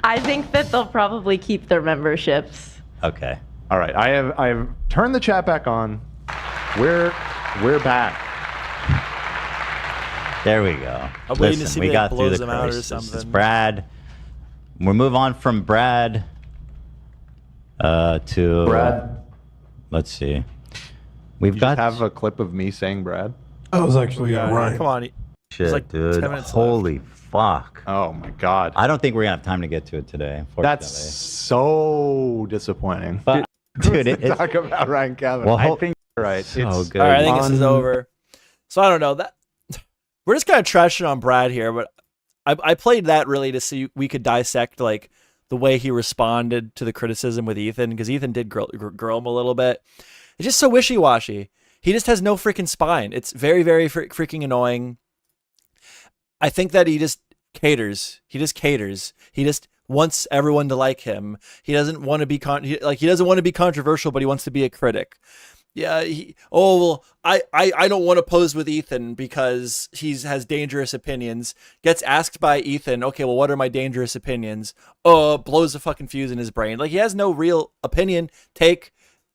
I think that they'll probably keep their memberships. Okay. All right, I have turned the chat back on. We're back. There we go. I'm waiting to Listen, see we if it got through blows the him out or crisis. It's something. Brad. We'll move on from Brad to Brad. Let's see. We've You got just have a clip of me saying Brad. I was actually Ryan. Come on. shit, like dude. 10 minutes Holy fuck. Oh my god. I don't think we're gonna have time to get to it today, unfortunately. That's so disappointing. But, dude, it's Talk about Ryan Kevin. Well, I think you're right. so It's good. All right, I think this is over. So I don't know that we're just kind of trashing on Brad here, but I played that really to see we could dissect like the way he responded to the criticism with Ethan, because Ethan did grill him a little bit. It's just so wishy-washy. He just has no freaking spine. It's very, very freaking annoying. I think that he just caters. He just caters. He just wants everyone to like him. He doesn't want to be he doesn't want to be controversial, but he wants to be a critic. Yeah. I don't want to pose with Ethan because he has dangerous opinions. Gets asked by Ethan, okay, well, what are my dangerous opinions? Blows a fucking fuse in his brain. Like, he has no real opinion,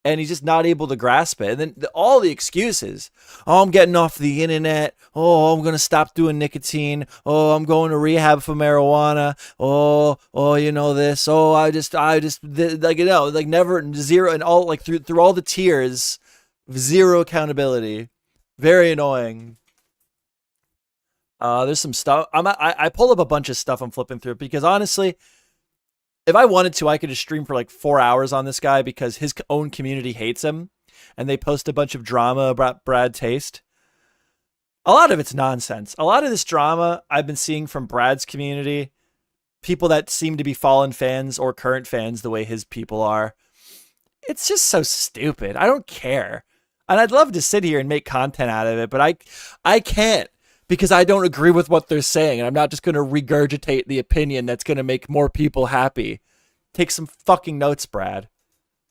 and he's just not able to grasp it. And then all the excuses. Oh, I'm getting off the internet. Oh, I'm going to stop doing nicotine. Oh, I'm going to rehab for marijuana. Oh, you know this. Oh, I just like, you know, like never zero and all, like through all the tears, zero accountability. Very annoying. There's some stuff. I pulled up a bunch of stuff. I'm flipping through it because honestly, if I wanted to, I could just stream for like 4 hours on this guy because his own community hates him and they post a bunch of drama about Brad Taste. A lot of it's nonsense. A lot of this drama I've been seeing from Brad's community, people that seem to be fallen fans or current fans the way his people are. It's just so stupid. I don't care. And I'd love to sit here and make content out of it, but I can't. Because I don't agree with what they're saying, and I'm not just going to regurgitate the opinion that's going to make more people happy. Take some fucking notes, Brad.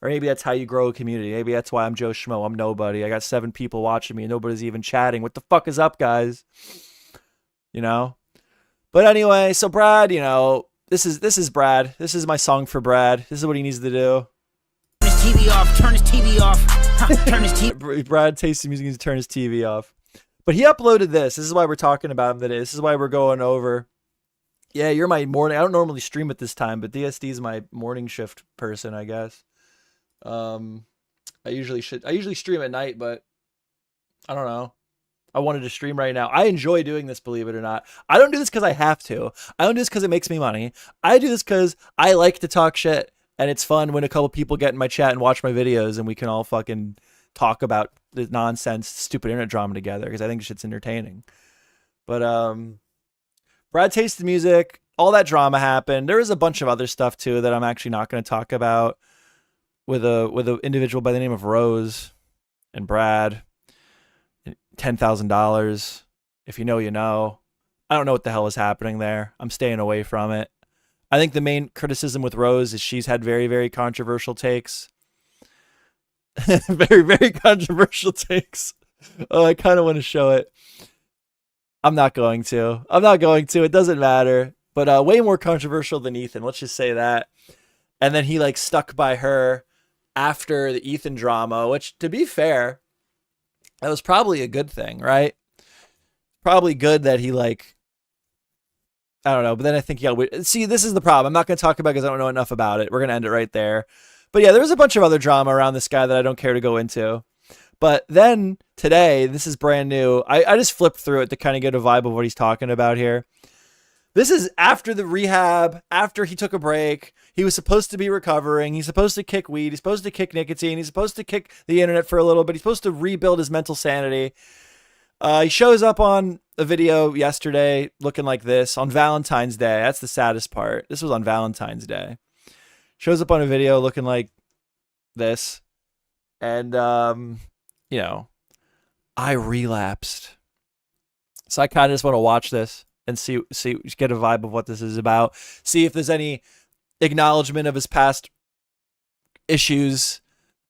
Or maybe that's how you grow a community. Maybe that's why I'm MeJoeShmoe. I'm nobody. I got 7 people watching me, and nobody's even chatting. What the fuck is up, guys? You know? But anyway, so Brad, you know, this is Brad. This is my song for Brad. This is what he needs to do. Turn his TV off. Turn his TV off. Turn his TV. Brad tastes the music. He needs to turn his TV off. But he uploaded this. This is why we're talking about him today. This is why we're going over. Yeah, you're my morning. I don't normally stream at this time, but DSD is my morning shift person, I guess. I usually stream at night, but I don't know. I wanted to stream right now. I enjoy doing this, believe it or not. I don't do this because I have to. I don't do this because it makes me money. I do this because I like to talk shit, and it's fun when a couple people get in my chat and watch my videos, and we can all fucking talk about the nonsense, stupid internet drama together because I think shit's entertaining. But Brad tasted music. All that drama happened. There was a bunch of other stuff too that I'm actually not going to talk about with a individual by the name of Rose and Brad. $10,000. If you know, you know. I don't know what the hell is happening there. I'm staying away from it. I think the main criticism with Rose is she's had very, very controversial takes. Very, very controversial takes. Oh, I kind of want to show it. I'm not going to. It doesn't matter. But way more controversial than Ethan. Let's just say that. And then he like stuck by her after the Ethan drama, which to be fair, that was probably a good thing, right? Probably good that he like, I don't know. But then I think, see, this is the problem. I'm not going to talk about it because I don't know enough about it. We're going to end it right there. But yeah, there was a bunch of other drama around this guy that I don't care to go into. But then today, this is brand new. I just flipped through it to kind of get a vibe of what he's talking about here. This is after the rehab, after he took a break. He was supposed to be recovering. He's supposed to kick weed. He's supposed to kick nicotine. He's supposed to kick the internet for a little bit. He's supposed to rebuild his mental sanity. He shows up on a video yesterday looking like this on Valentine's Day. That's the saddest part. This was on Valentine's Day. Shows up on a video looking like this. And, you know, I relapsed. So I kind of just want to watch this and see, get a vibe of what this is about. See if there's any acknowledgement of his past issues.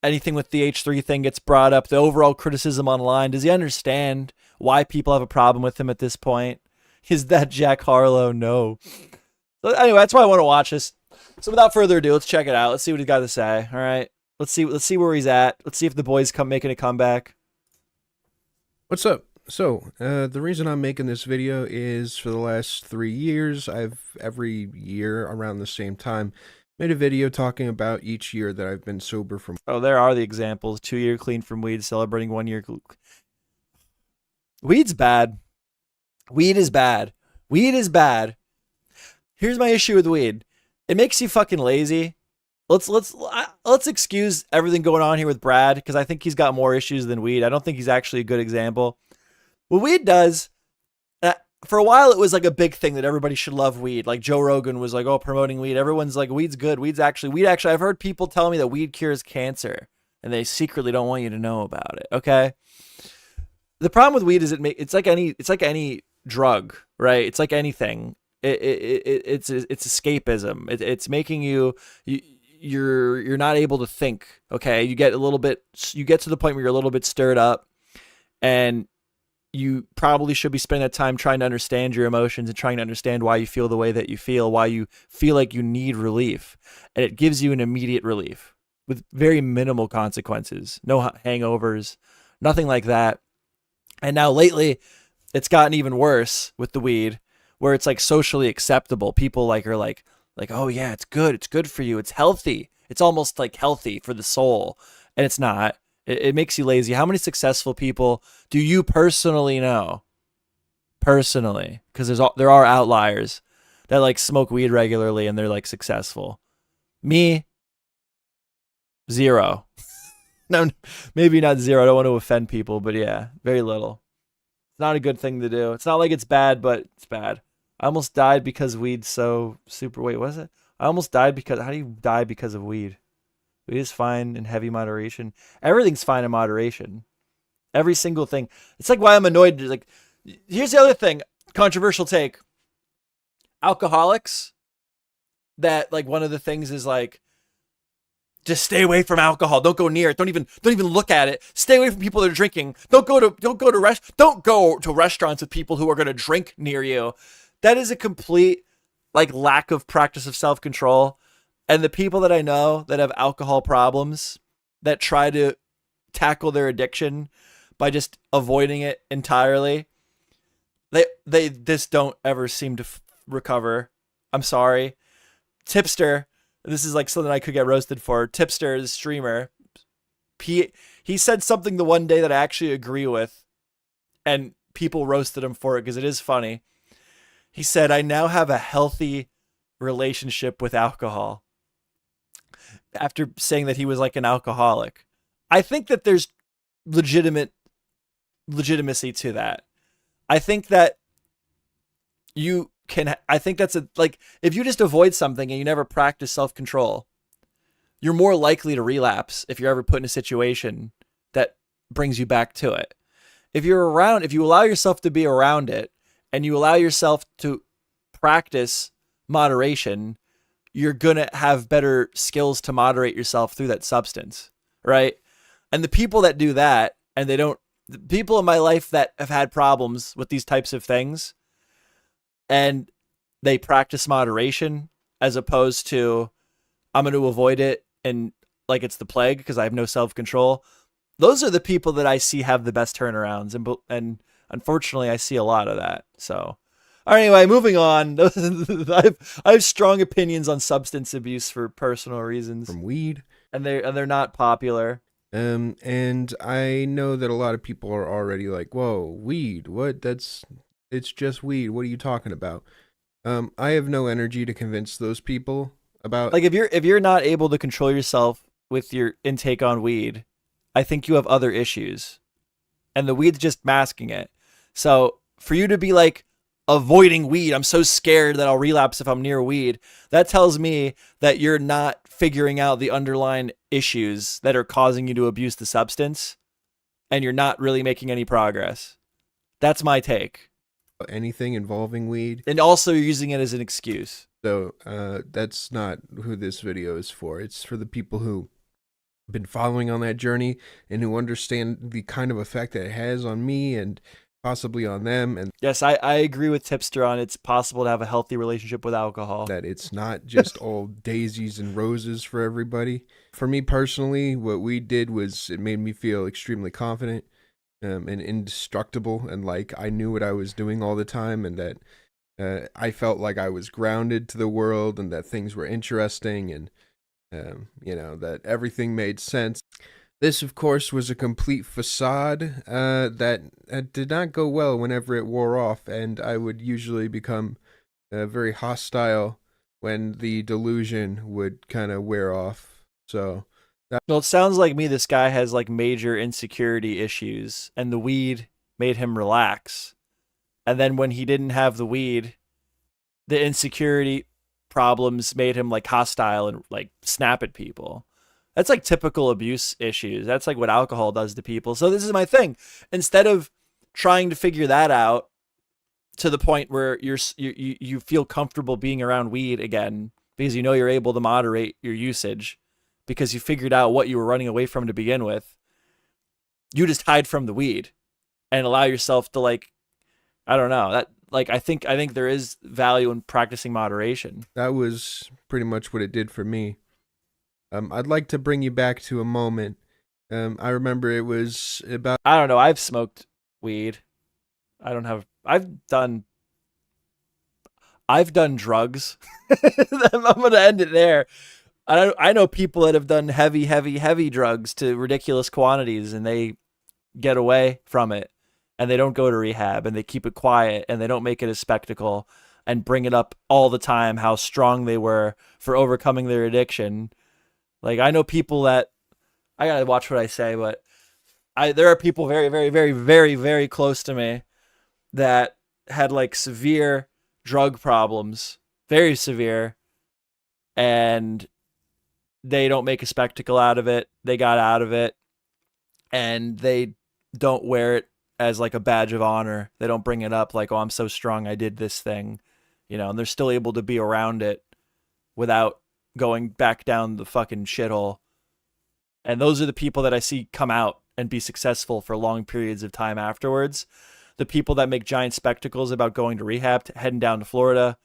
Anything with the H3 thing gets brought up. The overall criticism online. Does he understand why people have a problem with him at this point? Is that Jack Harlow? No. So anyway, that's why I want to watch this. So without further ado, let's check it out. Let's see what he's got to say. All right. Let's see where he's at. Let's see if the boys come making a comeback. What's up? So, the reason I'm making this video is for the last 3 years, I've every year around the same time made a video talking about each year that I've been sober from. Oh, there are the examples. 2-year clean from weed, celebrating 1 year. Weed's bad. Weed is bad. Weed is bad. Here's my issue with weed. It makes you fucking lazy. Let's excuse everything going on here with Brad, because I think he's got more issues than weed. I don't think he's actually a good example. What weed does, for a while it was like a big thing that everybody should love weed. Like Joe Rogan was like, oh, promoting weed. Everyone's like, weed's good. Weed actually, I've heard people tell me that weed cures cancer, and they secretly don't want you to know about it. Okay. The problem with weed is it's like any drug, right? It's like anything. It's escapism. It's making you're not able to think. Okay. You get to the point where you're a little bit stirred up, and you probably should be spending that time trying to understand your emotions and trying to understand why you feel the way that you feel, why you feel like you need relief. And it gives you an immediate relief with very minimal consequences, no hangovers, nothing like that. And now lately it's gotten even worse with the weed, where it's like socially acceptable. People are like, oh yeah, it's good. It's good for you. It's healthy. It's almost like healthy for the soul. And it's not. It makes you lazy. How many successful people do you personally know? Personally, because there are outliers that like smoke weed regularly and they're like successful. Me, zero. No, maybe not zero. I don't want to offend people, but yeah, very little. It's not a good thing to do. It's not like it's bad, but it's bad. I almost died because weed's so super. Wait, what is it? I almost died because. How do you die because of weed? Weed is fine in heavy moderation. Everything's fine in moderation. Every single thing. It's like why I'm annoyed. Like, here's the other thing. Controversial take. Alcoholics. That like one of the things is like, just stay away from alcohol. Don't go near it. Don't even look at it. Stay away from people that are drinking. Don't go to restaurants with people who are going to drink near you. That is a complete like lack of practice of self-control. And the people that I know that have alcohol problems that try to tackle their addiction by just avoiding it entirely, they just don't ever seem to recover. I'm sorry. Tipster, this is like something I could get roasted for. Tipster, the streamer, he said something the one day that I actually agree with, and people roasted him for it because it is funny. He said, I now have a healthy relationship with alcohol. After saying that he was like an alcoholic. I think that there's legitimacy to that. I think that that's if you just avoid something and you never practice self-control, you're more likely to relapse if you're ever put in a situation that brings you back to it. If you allow yourself to be around it and you allow yourself to practice moderation, you're going to have better skills to moderate yourself through that substance, right? And the people that do that, and the people in my life that have had problems with these types of things, and they practice moderation as opposed to, I'm going to avoid it and like it's the plague because I have no self-control. Those are the people that I see have the best turnarounds. And unfortunately, I see a lot of that. So, anyway, moving on. I have strong opinions on substance abuse for personal reasons. From weed. And they're not popular. And I know that a lot of people are already like, whoa, weed, what? It's just weed. What are you talking about? I have no energy to convince those people about. Like if you're not able to control yourself with your intake on weed, I think you have other issues. And the weed's just masking it. So for you to be like avoiding weed, I'm so scared that I'll relapse if I'm near weed, that tells me that you're not figuring out the underlying issues that are causing you to abuse the substance, and you're not really making any progress. That's my take. Anything involving weed. And also you're using it as an excuse. So that's not who this video is for. It's for the people who have been following on that journey and who understand the kind of effect that it has on me and possibly on them. And yes, I agree with Tipster on it's possible to have a healthy relationship with alcohol. That it's not just all daisies and roses for everybody. For me personally, what we did was it made me feel extremely confident. and indestructible, and like I knew what I was doing all the time, and that I felt like I was grounded to the world, and that things were interesting, and that everything made sense. This, of course, was a complete facade that did not go well whenever it wore off, and I would usually become very hostile when the delusion would kind of wear off. So, Well, it sounds like this guy has like major insecurity issues, and the weed made him relax. And then when he didn't have the weed, the insecurity problems made him like hostile and like snap at people. That's like typical abuse issues. That's like what alcohol does to people. So this is my thing. Instead of trying to figure that out to the point where you feel comfortable being around weed again because you know you're able to moderate your usage because you figured out what you were running away from to begin with, you just hide from the weed and allow yourself to like, I don't know, that like I think there is value in practicing moderation. That was pretty much what it did for me. I'd like to bring you back to a moment. I remember it was about... I don't know. I've smoked weed. I've done drugs. I'm going to end it there. I know people that have done heavy drugs to ridiculous quantities, and they get away from it, and they don't go to rehab, and they keep it quiet, and they don't make it a spectacle and bring it up all the time how strong they were for overcoming their addiction. Like, I know people that, I gotta watch what I say, but there are people very, very, very, very, very close to me that had like severe drug problems, very severe, and they don't make a spectacle out of it. They got out of it, and they don't wear it as like a badge of honor. They don't bring it up like, oh, I'm so strong, I did this thing, and they're still able to be around it without going back down the fucking shithole. And those are the people that I see come out and be successful for long periods of time afterwards. The people that make giant spectacles about going to rehab, heading down to Florida,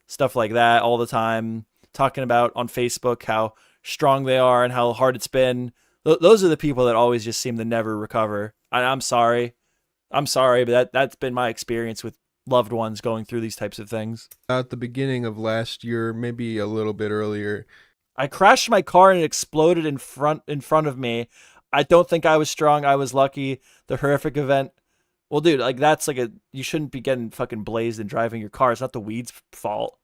stuff like that all the time, talking about on Facebook how strong they are and how hard it's been. Those are the people that always just seem to never recover. I'm sorry, but that's been my experience with loved ones going through these types of things. At the beginning of last year, maybe a little bit earlier, I crashed my car and it exploded in front of me. I don't think I was strong. I was lucky. The horrific event. Well, dude, like that's like you shouldn't be getting fucking blazed and driving your car. It's not the weed's fault.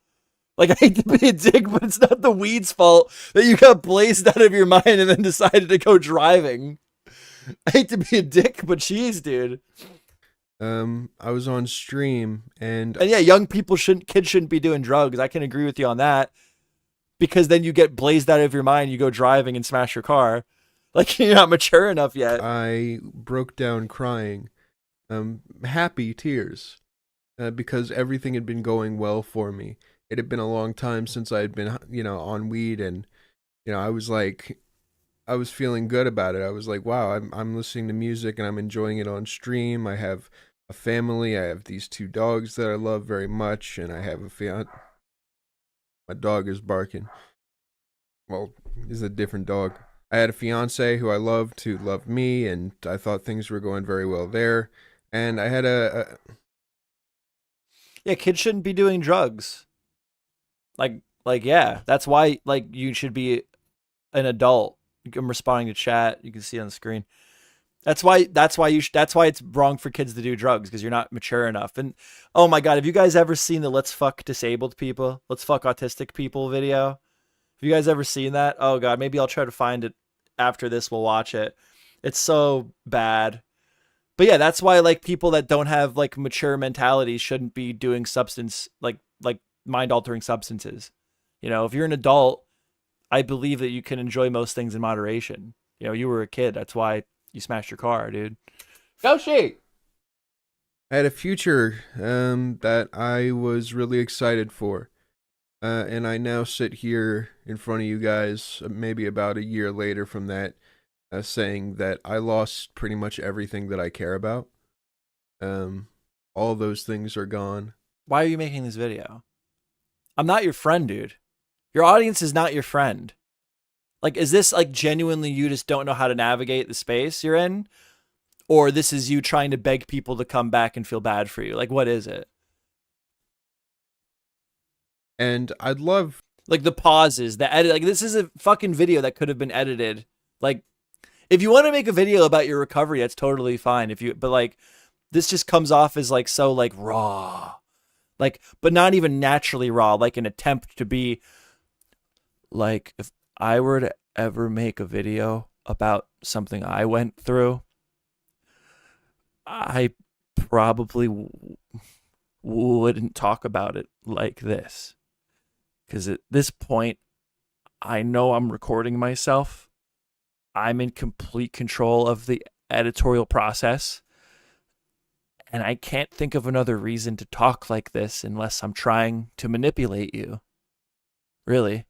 Like, I hate to be a dick, but it's not the weed's fault that you got blazed out of your mind and then decided to go driving. I hate to be a dick, but jeez, dude. I was on stream and yeah, kids shouldn't be doing drugs. I can agree with you on that, because then you get blazed out of your mind. You go driving and smash your car. Like, you're not mature enough yet. I broke down crying, happy tears, because everything had been going well for me. It had been a long time since I had been, on weed, and I was feeling good about it. I was like, wow, I'm listening to music and I'm enjoying it on stream. I have a family. I have these 2 dogs that I love very much, and I have a fiance. My dog is barking. Well, it's a different dog. I had a fiance who I loved, who loved me, and I thought things were going very well there. And I had Yeah, kids shouldn't be doing drugs. Yeah, that's why, like, you should be an adult. I'm responding to chat. You can see on the screen. That's why it's wrong for kids to do drugs, because you're not mature enough. And oh my God, have you guys ever seen the Let's Fuck Disabled People, Let's Fuck Autistic People video? Have you guys ever seen that? Oh God, maybe I'll try to find it after this. We'll watch it. It's so bad. But yeah, that's why like people that don't have like mature mentalities shouldn't be doing like mind altering substances. If you're an adult, I believe that you can enjoy most things in moderation. You were a kid. That's why you smashed your car, dude. Go sheet. I had a future that I was really excited for. And I now sit here in front of you guys, maybe about a year later from that, saying that I lost pretty much everything that I care about. All those things are gone. Why are you making this video? I'm not your friend, dude. Your audience is not your friend. Like, is this like genuinely you just don't know how to navigate the space you're in? or this is you trying to beg people to come back and feel bad for you? Like, what is it? And I'd love Like the pauses, the edit. Like, this is a fucking video that could have been edited. Like, if you want to make a video about your recovery, that's totally fine. But like, this just comes off as like so like raw, like, but not even naturally raw. Like an attempt to be like, if I were to ever make a video about something I went through, I probably wouldn't talk about it like this. Because at this point, I know I'm recording myself. I'm in complete control of the editorial process. And I can't think of another reason to talk like this unless I'm trying to manipulate you. Really.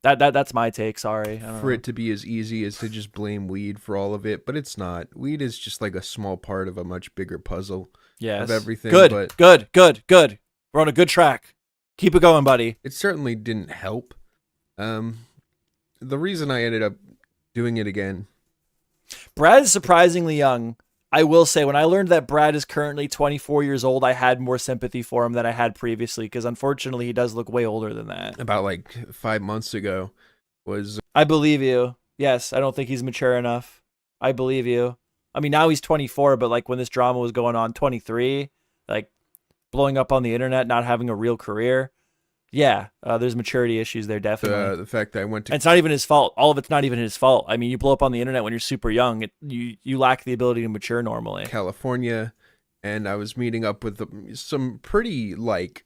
That's my take, sorry. I don't for know. it to be as easy as to just blame weed for all of it, but it's not. Weed is just like a small part of a much bigger puzzle Yes. of everything. Good, but good. We're on a good track. Keep it going, buddy. it certainly didn't help. The reason I ended up doing it again, Brad is surprisingly young. I will say, when I learned that Brad is currently 24 years old, I had more sympathy for him than I had previously, because unfortunately he does look way older than that. about like 5 months ago, was I believe you. Yes, I don't think he's mature enough. I believe you. I mean, now he's 24, but like when this drama was going on, 23, like blowing up on the internet, not having a real career. Yeah, there's maturity issues there, definitely. the fact that I went to And it's not even his fault. All of it's not even his fault. I mean, you blow up on the internet when you're super young. You lack the ability to mature normally. California, and I was meeting up with some pretty like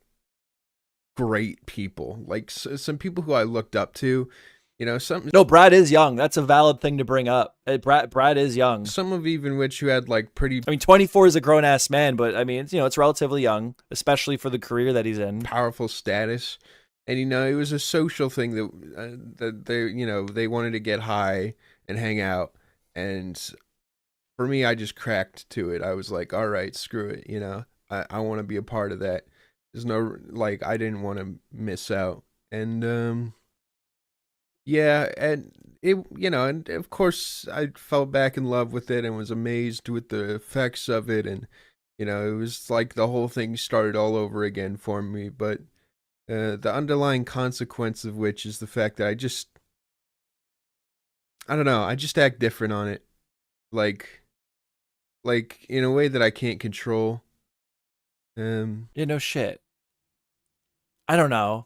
great people, like some people who I looked up to. You know, No, Brad is young. That's a valid thing to bring up. Brad is young. some of even which who had like pretty I mean, 24 is a grown ass man, but I mean, it's relatively young, especially for the career that he's in. powerful status, and it was a social thing that they wanted to get high and hang out, and for me, I just cracked to it. I was like, all right, screw it, I want to be a part of that. There's no, like, I didn't want to miss out, and yeah, and it, and of course I fell back in love with it and was amazed with the effects of it, and it was like the whole thing started all over again for me. But the underlying consequence of which is the fact that I don't know, I just act different on it, like in a way that I can't control. No shit. I don't know.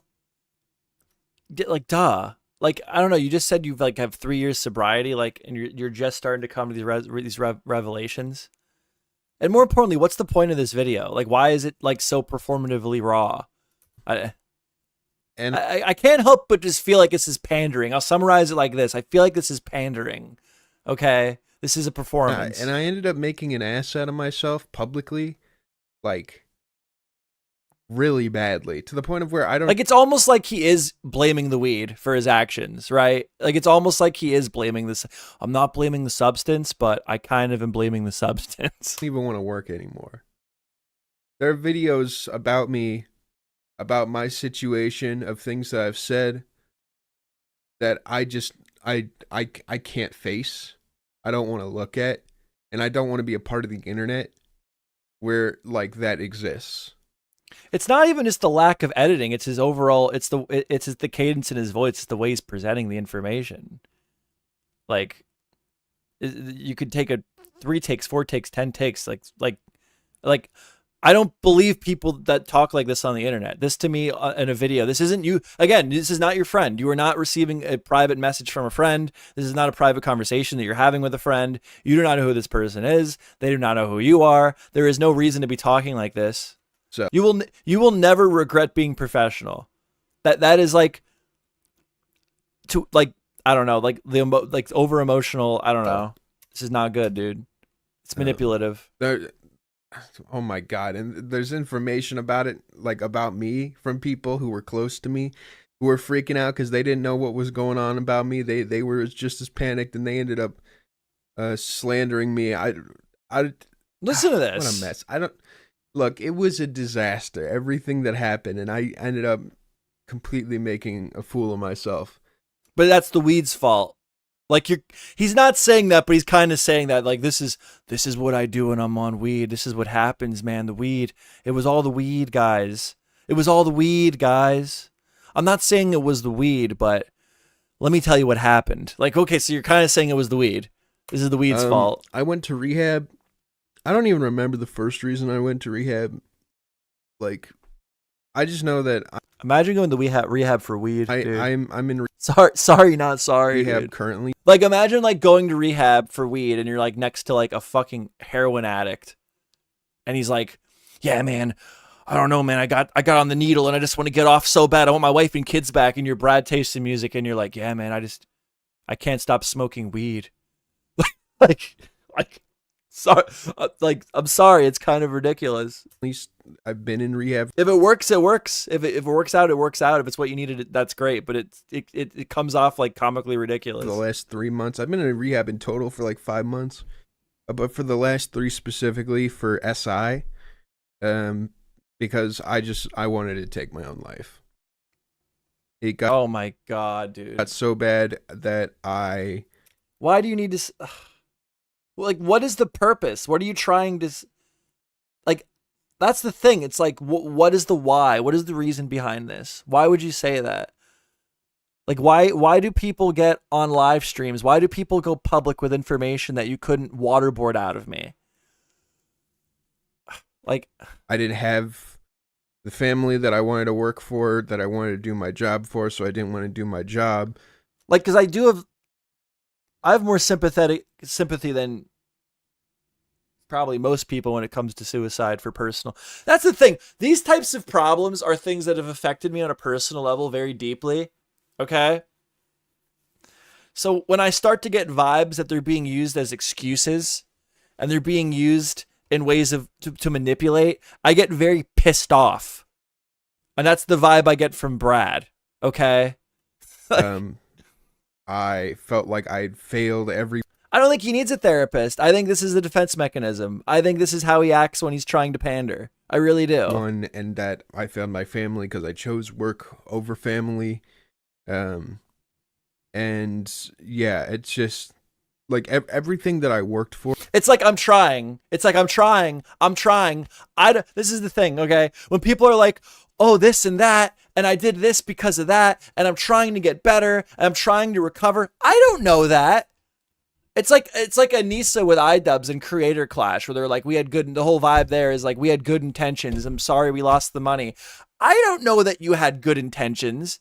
Like, duh. Like, I don't know. You just said you've like have 3 years sobriety, like, and you're just starting to come to these revelations. And more importantly, what's the point of this video? Like, why is it like so performatively raw? I can't help but just feel like this is pandering. I'll summarize it like this. I feel like this is pandering. Okay, this is a performance. And I ended up making an ass out of myself publicly, like really badly, to the point of where I don't like, it's almost like he is blaming the weed for his actions, right? Like, it's almost like he is blaming this. I'm not blaming the substance, but I kind of am blaming the substance. even want to work anymore. There are videos about me, about my situation, of things that I've said that I can't face. I don't want to look at, and I don't want to be a part of the internet where like that exists. It's not even just the lack of editing. It's his overall. It's the cadence in his voice. It's the way he's presenting the information. Like, you could take 3 takes, 4 takes, 10 takes. Like, I don't believe people that talk like this on the internet. This to me in a video. This isn't you. Again, this is not your friend. You are not receiving a private message from a friend. This is not a private conversation that you're having with a friend. You do not know who this person is. They do not know who you are. There is no reason to be talking like this. So You will never regret being professional. That is like, to like, I don't know, like like over emotional. I don't know. This is not good, dude. It's manipulative. Oh my God. And there's information about it, like about me, from people who were close to me, who were freaking out because they didn't know what was going on about me. They were just as panicked, and they ended up slandering me. I Listen to this. What a mess. Look, it was a disaster, everything that happened, and I ended up completely making a fool of myself. But that's the weed's fault. Like he's not saying that, but he's kind of saying that. Like this is what I do when I'm on weed. This is what happens, man. The weed. It was all the weed, guys. It was all the weed, guys. I'm not saying it was the weed, but let me tell you what happened. Like, okay, so you're kind of saying it was the weed. This is the weed's fault. I went to rehab. I don't even remember the first reason I went to rehab. Like, I just know that Imagine going to rehab for weed. Dude. I'm in sorry, not sorry. rehab dude. currently. Like, imagine like going to rehab for weed, and you're like next to like a fucking heroin addict, and he's like, "Yeah, man, I don't know, man. I got on the needle, and I just want to get off so bad. I want my wife and kids back." And you're Brad tasting music, and you're like, "Yeah, man, I can't stop smoking weed." like, sorry, I'm sorry. It's kind of ridiculous. At least I've been in rehab. If it works, it works. If it works out, it works out. If it's what you needed, that's great. But it comes off like comically ridiculous. For the last 3 months, I've been in rehab in total for like 5 months, but for the last 3 specifically for SI, because I wanted to take my own life. It got Oh my god, dude! got so bad that I. Why do you need to? Like, what is the purpose? What are you trying to? Like, that's the thing. It's like, what is the why? What is the reason behind this? Why would you say that? Like, why do people get on live streams? Why do people go public with information that you couldn't waterboard out of me? Like, I didn't have the family that I wanted to work for, that I wanted to do my job for, so I didn't want to do my job. like, because I have more sympathy than probably most people when it comes to suicide for personal. That's the thing. These types of problems are things that have affected me on a personal level very deeply. Okay? So when I start to get vibes that they're being used as excuses and they're being used in ways to manipulate, I get very pissed off. And that's the vibe I get from Brad. Okay? I felt like I'd failed every. I don't think he needs a therapist. I think this is the defense mechanism. I think this is how he acts when he's trying to pander. I really do. One, and that I failed my family because I chose work over family. And yeah, it's just like everything that I worked for. It's like I'm trying. It's like I'm trying. This is the thing, okay? When people are like, oh, this and that, and I did this because of that, and I'm trying to get better, and I'm trying to recover. I don't know that. It's like Anissa with iDubbbz and Creator Clash, where they're like, we had good, the whole vibe there is like, we had good intentions. I'm sorry we lost the money. I don't know that you had good intentions.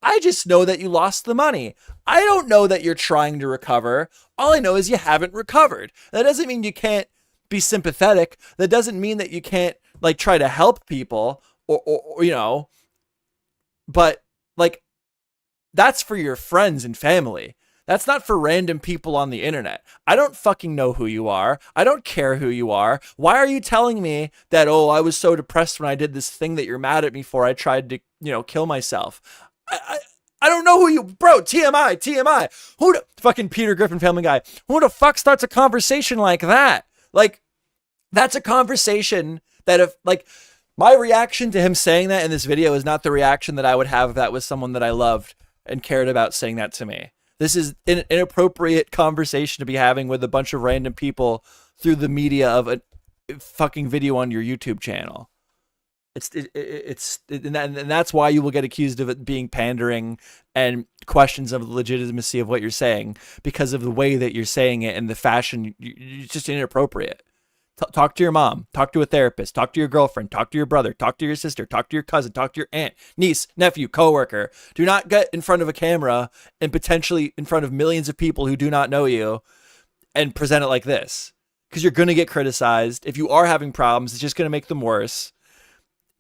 I just know that you lost the money. I don't know that you're trying to recover. All I know is you haven't recovered. That doesn't mean you can't be sympathetic. That doesn't mean that you can't like try to help people or you know, but like that's for your friends and family. That's not for random people on the internet. I don't fucking know who you are. I don't care who you are. Why are you telling me that, oh, I was so depressed when I did this thing that you're mad at me for? I tried to, you know, kill myself. I don't know who you, bro, TMI. Fucking Peter Griffin Family Guy. Who the fuck starts a conversation like that? Like, that's a conversation that if, like, my reaction to him saying that in this video is not the reaction that I would have if that was someone that I loved and cared about saying that to me. This is an inappropriate conversation to be having with a bunch of random people through the media of a fucking video on your YouTube channel. And that's why you will get accused of it being pandering and questions of the legitimacy of what you're saying because of the way that you're saying it and the fashion. It's just inappropriate. Talk to your mom, talk to a therapist, talk to your girlfriend, talk to your brother, talk to your sister, talk to your cousin, talk to your aunt, niece, nephew, coworker. Do not get in front of a camera and potentially in front of millions of people who do not know you and present it like this because you're going to get criticized. If you are having problems, it's just going to make them worse.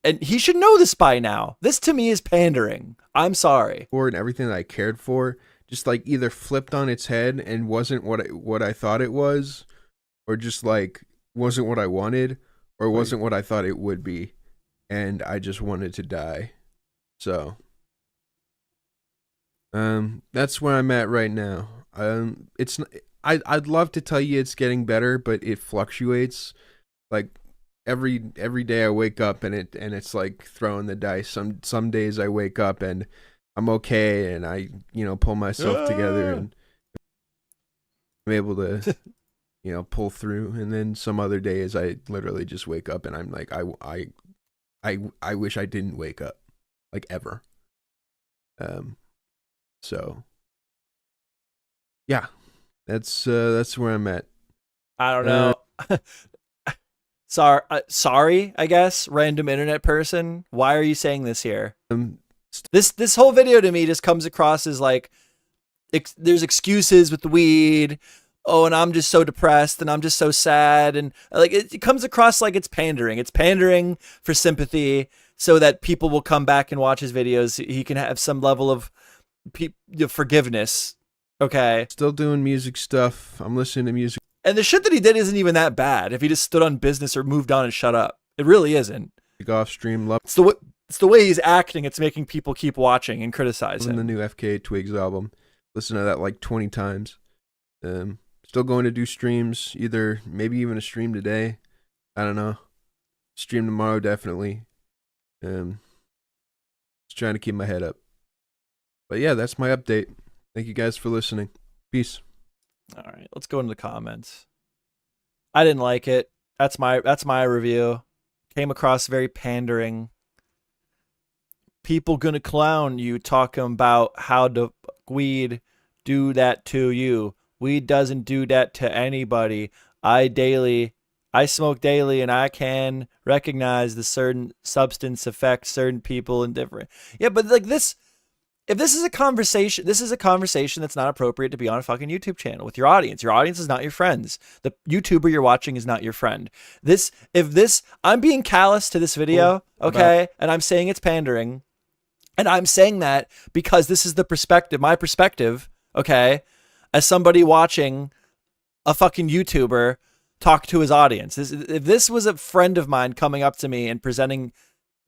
And he should know this by now. This to me is pandering. I'm sorry. And everything that I cared for just like either flipped on its head and wasn't what I thought it was, or just like wasn't what I wanted, or wasn't what I thought it would be, and I just wanted to die. So that's where I'm at right now. I'd love to tell you it's getting better, but it fluctuates. Like every day I wake up and it's like throwing the dice. Some days I wake up and I'm okay and I pull myself together, and I'm able to, pull through. And then some other days I literally just wake up and I'm like, I wish I didn't wake up, like ever. So yeah, that's where I'm at. I don't know. Sorry, I guess, random internet person. Why are you saying this here? This whole video to me just comes across as like, there's excuses with the weed. Oh, and I'm just so depressed and I'm just so sad. And like, it comes across like it's pandering. It's pandering for sympathy so that people will come back and watch his videos. He can have some level of forgiveness. Okay. Still doing music stuff. I'm listening to music. And the shit that he did isn't even that bad if he just stood on business or moved on and shut up. It really isn't. Off stream. Love. It's the way he's acting. It's making people keep watching and criticize him. The new FK Twigs album. Listen to that like 20 times. Still going to do streams. Either maybe even a stream today. I don't know. Stream tomorrow definitely. Just trying to keep my head up. But yeah, that's my update. Thank you guys for listening. Peace. All right, let's go into the comments. I didn't like it. That's my review. Came across very pandering. People gonna clown you talking about how the weed do that to you. Weed doesn't do that to anybody. I smoke daily and I can recognize the certain substance affects certain people in different. Yeah, but like this, if this is a conversation that's not appropriate to be on a fucking YouTube channel with your audience. Your audience is not your friends. The YouTuber you're watching is not your friend. I'm being callous to this video, okay? And I'm saying it's pandering. And I'm saying that because this is my perspective, okay? As somebody watching a fucking YouTuber talk to his audience. If this was a friend of mine coming up to me and presenting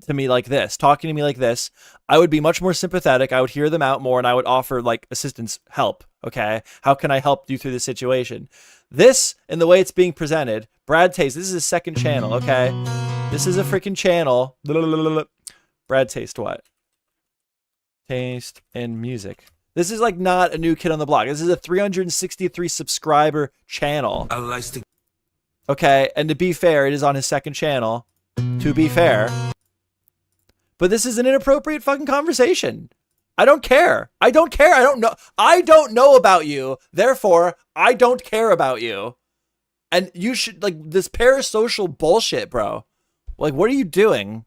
to me like this, talking to me like this, I would be much more sympathetic. I would hear them out more and I would offer like assistance, help. Okay. How can I help you through this situation? This, and the way it's being presented, Brad Taste, this is his second channel. Okay. This is a freaking channel. Brad Taste what? Taste and music. This is like not a new kid on the block. This is a 363 subscriber channel. Okay. And to be fair, it is on his second channel. To be fair. But this is an inappropriate fucking conversation. I don't care. I don't know. I don't know about you. Therefore, I don't care about you. And you should, like, this parasocial bullshit, bro. Like, what are you doing?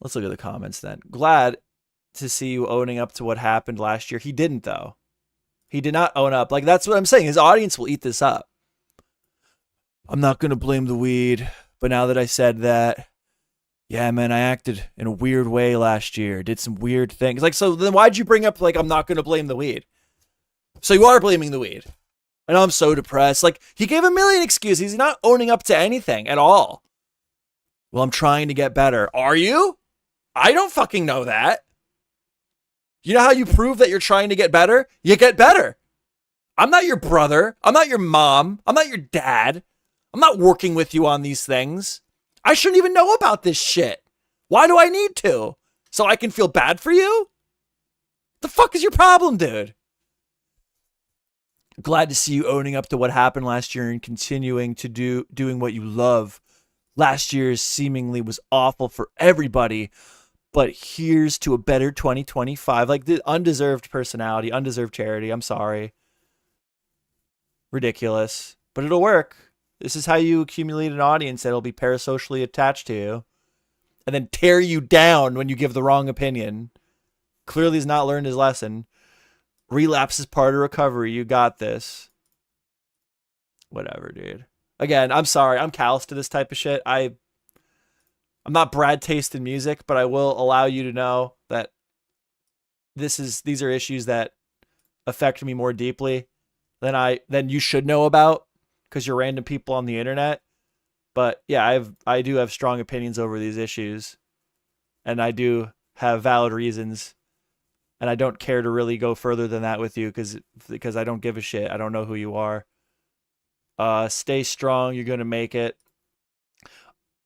Let's look at the comments then. Glad to see you owning up to what happened last year. He didn't, though. He did not own up. Like, that's what I'm saying. His audience will eat this up. I'm not going to blame the weed. But now that I said that, yeah, man, I acted in a weird way last year. Did some weird things. Like, so then why'd you bring up, like, I'm not going to blame the weed? So you are blaming the weed. And I'm so depressed. Like, he gave a million excuses. He's not owning up to anything at all. Well, I'm trying to get better. Are you? I don't fucking know that. You know how you prove that you're trying to get better? You get better. I'm not your brother. I'm not your mom. I'm not your dad. I'm not working with you on these things. I shouldn't even know about this shit. Why do I need to? So I can feel bad for you? The fuck is your problem, dude? Glad to see you owning up to what happened last year and continuing to doing what you love. Last year seemingly was awful for everybody, but here's to a better 2025. Like the undeserved personality, undeserved charity. I'm sorry. Ridiculous, but it'll work. This is how you accumulate an audience that'll be parasocially attached to you and then tear you down when you give the wrong opinion. Clearly he's not learned his lesson. Relapse is part of recovery. You got this. Whatever, dude. Again, I'm sorry. I'm callous to this type of shit. I'm not Brad Taste in music, but I will allow you to know that these are issues that affect me more deeply than you should know about. Because you're random people on the internet. But yeah, I do have strong opinions over these issues. And I do have valid reasons. And I don't care to really go further than that with you because I don't give a shit. I don't know who you are. Stay strong. You're going to make it.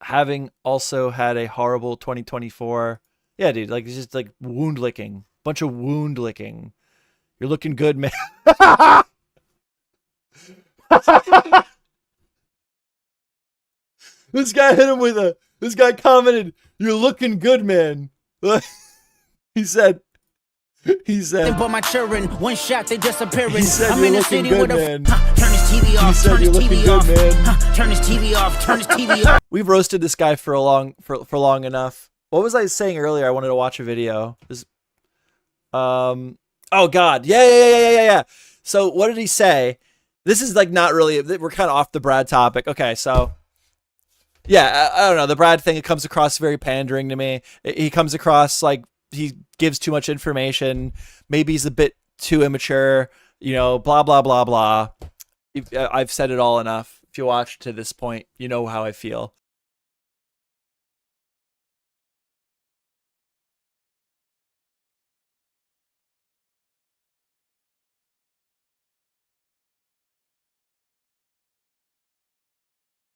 Having also had a horrible 2024. Yeah, dude, like it's just like wound licking. Bunch of wound licking. You're looking good, man. This guy hit him with a. This guy commented, "You're looking good, man." He said. But my children, one shot, they disappearing. He said, I'm "You're in the looking city good, with a. man." Turn his TV off. said, Turn his "You're looking TV good, off. man." Turn his TV off. Turn his TV off. We've roasted this guy for long enough. What was I saying earlier? I wanted to watch a video. Oh God, yeah. So what did he say? This is like not really. We're kind of off the Brad topic. Okay, so yeah, I don't know. The Brad thing, it comes across very pandering to me. He comes across like he gives too much information. Maybe he's a bit too immature. Blah blah blah blah. I've said it all enough. If you watch to this point, you know how I feel.